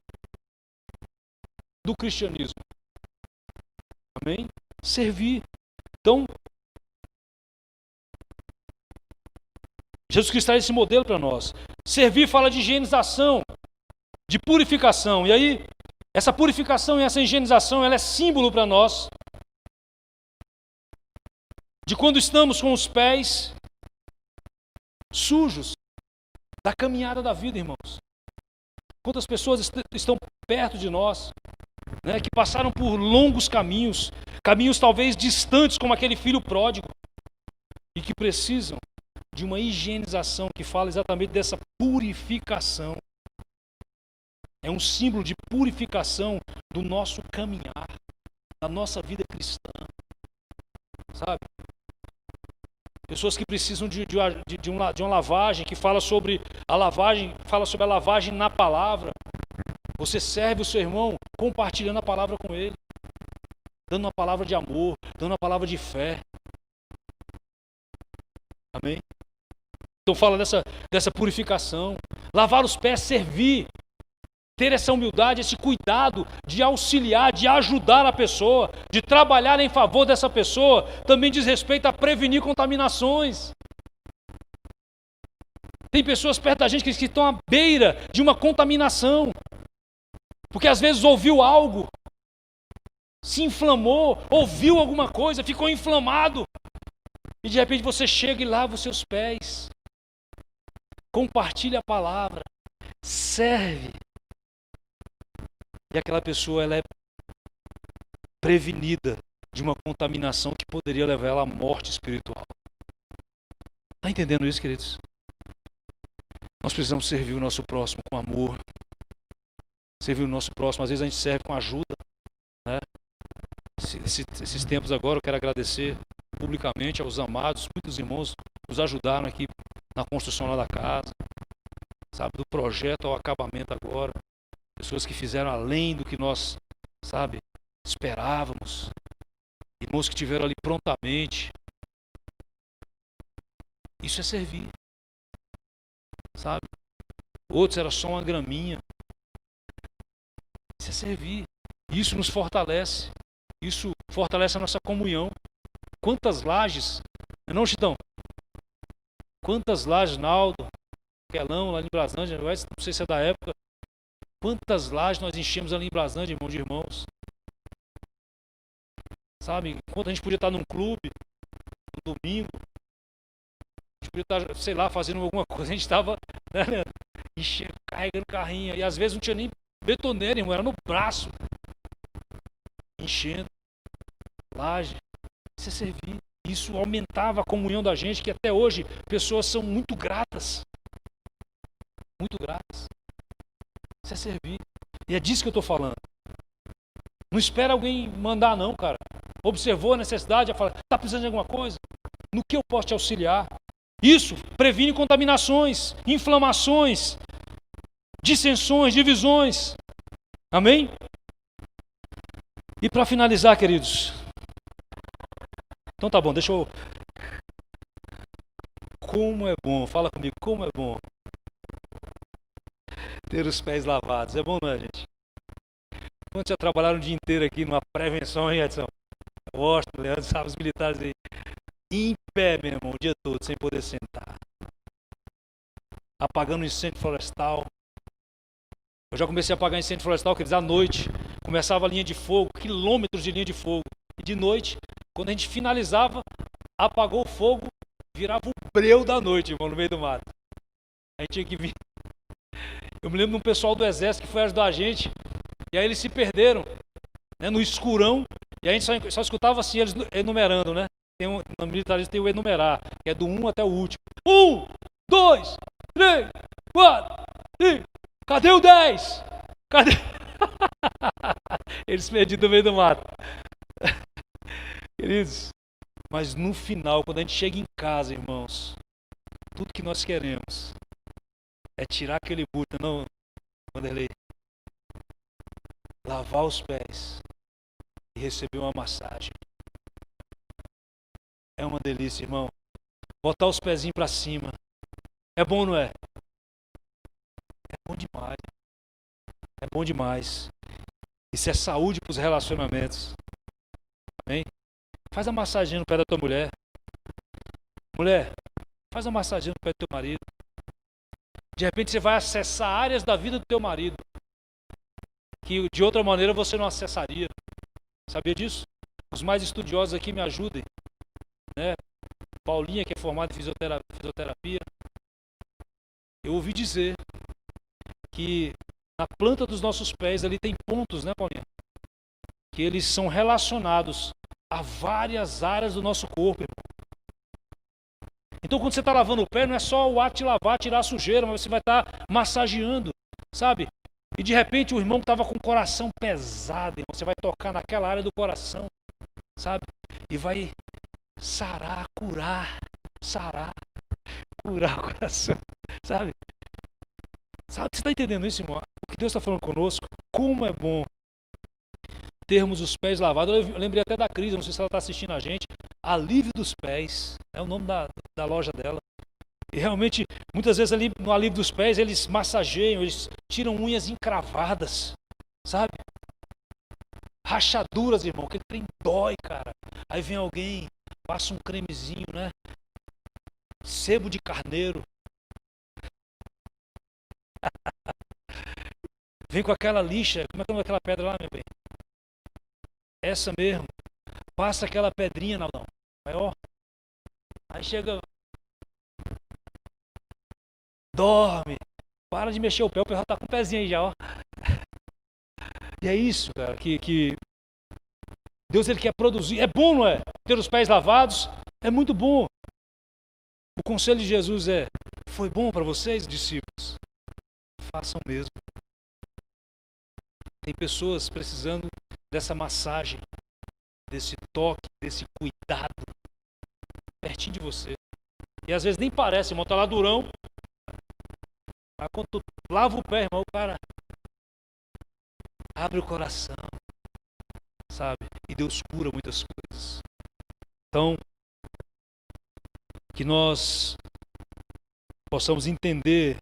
do cristianismo. Amém? Servir. Então, Jesus Cristo traz esse modelo para nós. Servir fala de higienização, de purificação. E aí, essa purificação e essa higienização, ela é símbolo para nós de quando estamos com os pés sujos da caminhada da vida, irmãos. Quantas pessoas estão perto de nós, né, que passaram por longos caminhos talvez distantes, como aquele filho pródigo, e que precisam de uma higienização que fala exatamente dessa purificação. É um símbolo de purificação do nosso caminhar, da nossa vida cristã, sabe? Pessoas que precisam de uma lavagem, que fala sobre a lavagem na palavra. Você serve o seu irmão compartilhando a palavra com ele, dando uma palavra de amor, dando uma palavra de fé. Amém? Então fala dessa purificação. Lavar os pés, servir. Ter essa humildade, esse cuidado de auxiliar, de ajudar a pessoa, de trabalhar em favor dessa pessoa, também diz respeito a prevenir contaminações. Tem pessoas perto da gente que estão à beira de uma contaminação, porque às vezes ouviu algo, se inflamou, ouviu alguma coisa, ficou inflamado, e de repente você chega e lava os seus pés, compartilha a palavra, serve. E aquela pessoa, ela é prevenida de uma contaminação que poderia levar ela à morte espiritual. Está entendendo isso, queridos? Nós precisamos servir o nosso próximo com amor. Servir o nosso próximo, às vezes a gente serve com ajuda, né? Esses tempos agora eu quero agradecer publicamente aos amados, muitos irmãos nos ajudaram aqui na construção lá da casa, sabe, do projeto ao acabamento agora. Pessoas que fizeram além do que nós, sabe, esperávamos. Irmãos que estiveram ali prontamente. Isso é servir, sabe? Outros era só uma graminha. Isso é servir. Isso nos fortalece. Isso fortalece a nossa comunhão. Quantas lajes, não, Chitão? Quantas lajes, Naldo, Quelão, lá em Braslândia, não sei se é da época. Quantas lajes nós enchemos ali em Braslândia, irmão de irmãos. Sabe, enquanto a gente podia estar num clube, no domingo, a gente podia estar, sei lá, fazendo alguma coisa, a gente estava, né, carregando carrinho, e às vezes não tinha nem betoneira, irmão, era no braço, enchendo, laje. Isso é servir. Isso aumentava a comunhão da gente, que até hoje pessoas são muito gratas. Muito gratas. Isso é servir. E é disso que eu estou falando. Não espera alguém mandar não, cara. Observou a necessidade, já fala, está precisando de alguma coisa? No que eu posso te auxiliar? Isso previne contaminações, inflamações, dissensões, divisões. Amém? E para finalizar, queridos, então tá bom, deixa eu... Como é bom, fala comigo, como é bom ter os pés lavados. É bom, não é, gente? Quantos já trabalharam o dia inteiro aqui numa prevenção, hein, Edson? Washington, Leandro, sabe, os militares aí. Em pé, meu irmão, o dia todo, sem poder sentar. Apagando incêndio florestal. Eu já comecei a apagar incêndio florestal, quer dizer, à noite. Começava a linha de fogo, quilômetros de linha de fogo. E de noite, quando a gente finalizava, apagou o fogo, virava o breu da noite, irmão, no meio do mato. A gente tinha que vir. Eu me lembro de um pessoal do exército que foi ajudar a gente, e aí eles se perderam, né, no escurão, e a gente só escutava assim, eles enumerando, né? No militarismo tem o enumerar, que é do 1 até o último. 1, 2, 3, 4, 5. Cadê o 10? Cadê? Eles perdidos no meio do mato. Queridos, mas no final, quando a gente chega em casa, irmãos, tudo que nós queremos é tirar aquele buta, não, Vanderlei, lavar os pés e receber uma massagem. É uma delícia, irmão. Botar os pezinhos para cima. É bom, não é? É bom demais. É bom demais. Isso é saúde para os relacionamentos. Amém? Faz a massaginha no pé da tua mulher. Mulher, faz a massaginha no pé do teu marido. De repente você vai acessar áreas da vida do teu marido que de outra maneira você não acessaria. Sabia disso? Os mais estudiosos aqui me ajudem, né? Paulinha, que é formada em fisioterapia. Eu ouvi dizer que na planta dos nossos pés ali tem pontos, né, Paulinha? Que eles são relacionados a várias áreas do nosso corpo, irmão. Então quando você está lavando o pé, não é só o ato de lavar, tirar a sujeira, mas você vai estar massageando, sabe? E de repente o irmão que estava com o coração pesado, irmão, você vai tocar naquela área do coração, sabe? E vai sarar, curar o coração, sabe? Sabe, você está entendendo isso, irmão? O que Deus está falando conosco? Como é bom termos os pés lavados. Eu lembrei até da Cris, não sei se ela está assistindo a gente. Alívio dos Pés, é o nome da loja dela. E realmente, muitas vezes ali no Alívio dos Pés, eles massageiam, eles tiram unhas encravadas, sabe? Rachaduras, irmão, que trem dói, cara. Aí vem alguém, passa um cremezinho, né? Sebo de carneiro. Vem com aquela lixa, como é que é aquela pedra lá, meu bem? Essa mesmo. Passa aquela pedrinha, não, maior. Aí chega, dorme, para de mexer o pé já tá com o pezinho aí já, ó. E é isso, cara, que Deus, ele quer produzir. É bom, não é? Ter os pés lavados, é muito bom. O conselho de Jesus é: foi bom para vocês, discípulos? Façam mesmo. Tem pessoas precisando dessa massagem, desse toque, desse cuidado pertinho de você. E às vezes nem parece, irmão, tá lá durão. Mas quando tu lava o pé, irmão, o cara abre o coração, sabe? E Deus cura muitas coisas. Então, que nós possamos entender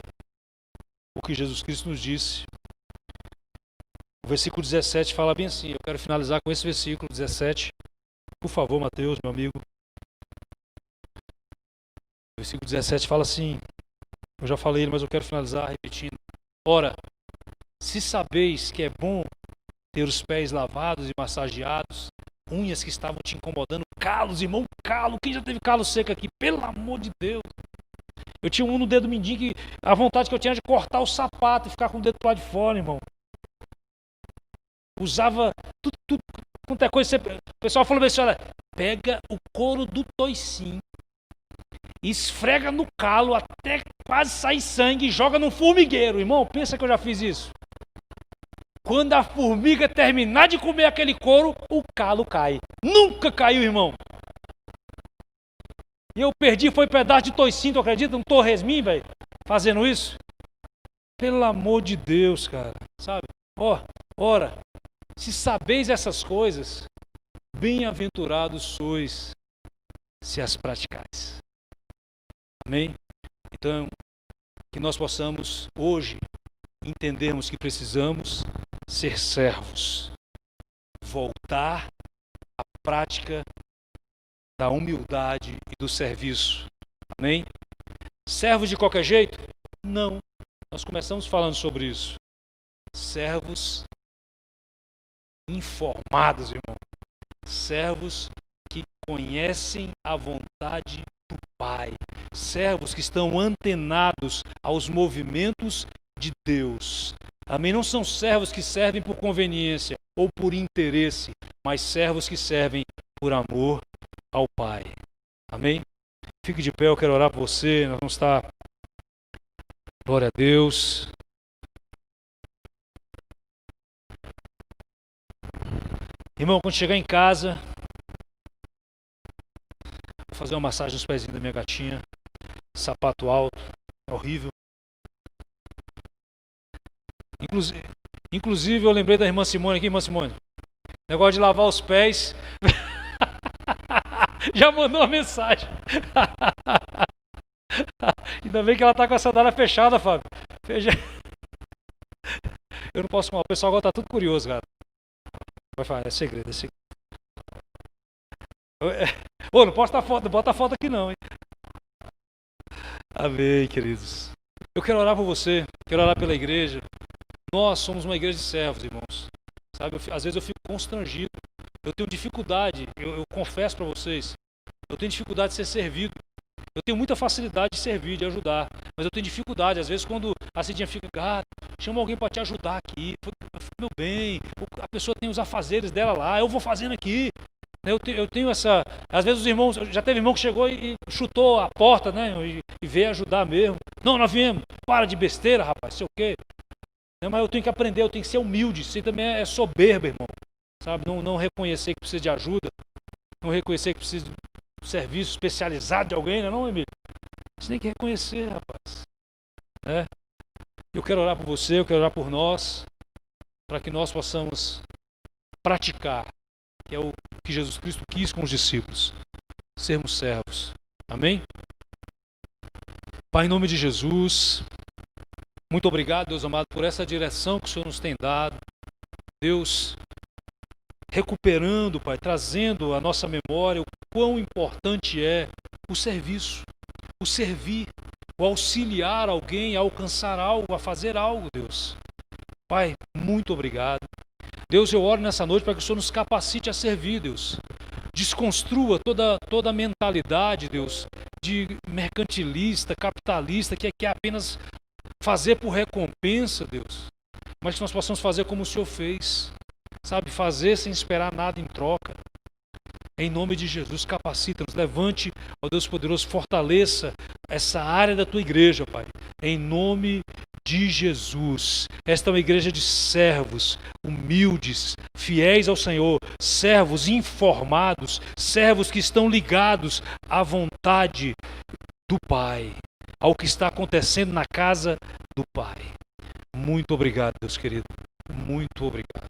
o que Jesus Cristo nos disse. O versículo 17 fala bem assim. Eu quero finalizar com esse versículo 17. Por favor, Mateus, meu amigo. O versículo 17 fala assim. Eu já falei ele, mas eu quero finalizar repetindo. Ora, se sabeis que é bom ter os pés lavados e massageados, unhas que estavam te incomodando, calos, irmão, calo. Quem já teve calo seco aqui? Pelo amor de Deus. Eu tinha um no dedo mindinho que a vontade que eu tinha era de cortar o sapato e ficar com o dedo pro lado de fora, irmão. Usava tudo quanto é coisa. O pessoal falou assim: olha, pega o couro do toicinho, esfrega no calo até quase sair sangue e joga no formigueiro. Irmão, pensa que eu já fiz isso. Quando a formiga terminar de comer aquele couro, o calo cai. Nunca caiu, irmão. E eu perdi, foi pedaço de toicinho, tu acredita? Um torresminho, velho, fazendo isso. Pelo amor de Deus, cara, sabe? Ora, se sabeis essas coisas, bem-aventurados sois se as praticais. Amém? Então, que nós possamos hoje entendermos que precisamos ser servos, voltar à prática da humildade e do serviço. Amém? Servos de qualquer jeito? Não. Nós começamos falando sobre isso. Servos informados, irmão. Servos que conhecem a vontade do Pai. Servos que estão antenados aos movimentos de Deus. Amém? Não são servos que servem por conveniência ou por interesse, mas servos que servem por amor ao Pai. Amém? Fique de pé, eu quero orar por você. Nós vamos estar... Glória a Deus. Irmão, quando chegar em casa, vou fazer uma massagem nos pezinhos da minha gatinha. Sapato alto, é horrível. Inclusive, eu lembrei da irmã Simone aqui, irmã Simone. Negócio de lavar os pés. Já mandou uma mensagem. Ainda bem que ela tá com a sandália fechada, Fábio. Eu não posso falar. O pessoal agora tá tudo curioso, cara. Vai falar, é segredo, é segredo. Ô, não posso dar foto, não bota foto aqui não, hein? Amém, queridos. Eu quero orar por você, quero orar pela igreja. Nós somos uma igreja de servos, irmãos. Sabe, às vezes eu fico constrangido. Eu tenho dificuldade, eu confesso para vocês, eu tenho dificuldade de ser servido. Eu tenho muita facilidade de servir, de ajudar, mas eu tenho dificuldade. Às vezes, quando a Cidinha fica, gato, chama alguém para te ajudar aqui. Meu bem, a pessoa tem os afazeres dela lá, eu vou fazendo aqui. Eu tenho essa... Às vezes os irmãos... Já teve irmão que chegou e chutou a porta, né? E veio ajudar mesmo. Não, nós viemos. Para de besteira, rapaz, sei o quê. Mas eu tenho que aprender, eu tenho que ser humilde. Isso aí também é soberba, irmão. Sabe? Não reconhecer que precisa de ajuda. Não reconhecer que precisa de um serviço especializado de alguém, não, Emílio? Você tem que reconhecer, rapaz. Eu quero orar por você, eu quero orar por nós, para que nós possamos praticar, que é o que Jesus Cristo quis com os discípulos, sermos servos. Amém? Pai, em nome de Jesus, muito obrigado, Deus amado, por essa direção que o Senhor nos tem dado. Deus, recuperando, Pai, trazendo à nossa memória o quão importante é o serviço, o servir, o auxiliar alguém a alcançar algo, a fazer algo, Deus. Pai, muito obrigado. Deus, eu oro nessa noite para que o Senhor nos capacite a servir, Deus. Desconstrua toda a mentalidade, Deus, de mercantilista, capitalista, que quer apenas fazer por recompensa, Deus. Mas que nós possamos fazer como o Senhor fez, sabe? Fazer sem esperar nada em troca. Em nome de Jesus, capacita-nos, levante, ó Deus poderoso, fortaleça essa área da tua igreja, Pai. Em nome de Jesus. Esta é uma igreja de servos, humildes, fiéis ao Senhor, servos informados, servos que estão ligados à vontade do Pai, ao que está acontecendo na casa do Pai. Muito obrigado, Deus querido. Muito obrigado.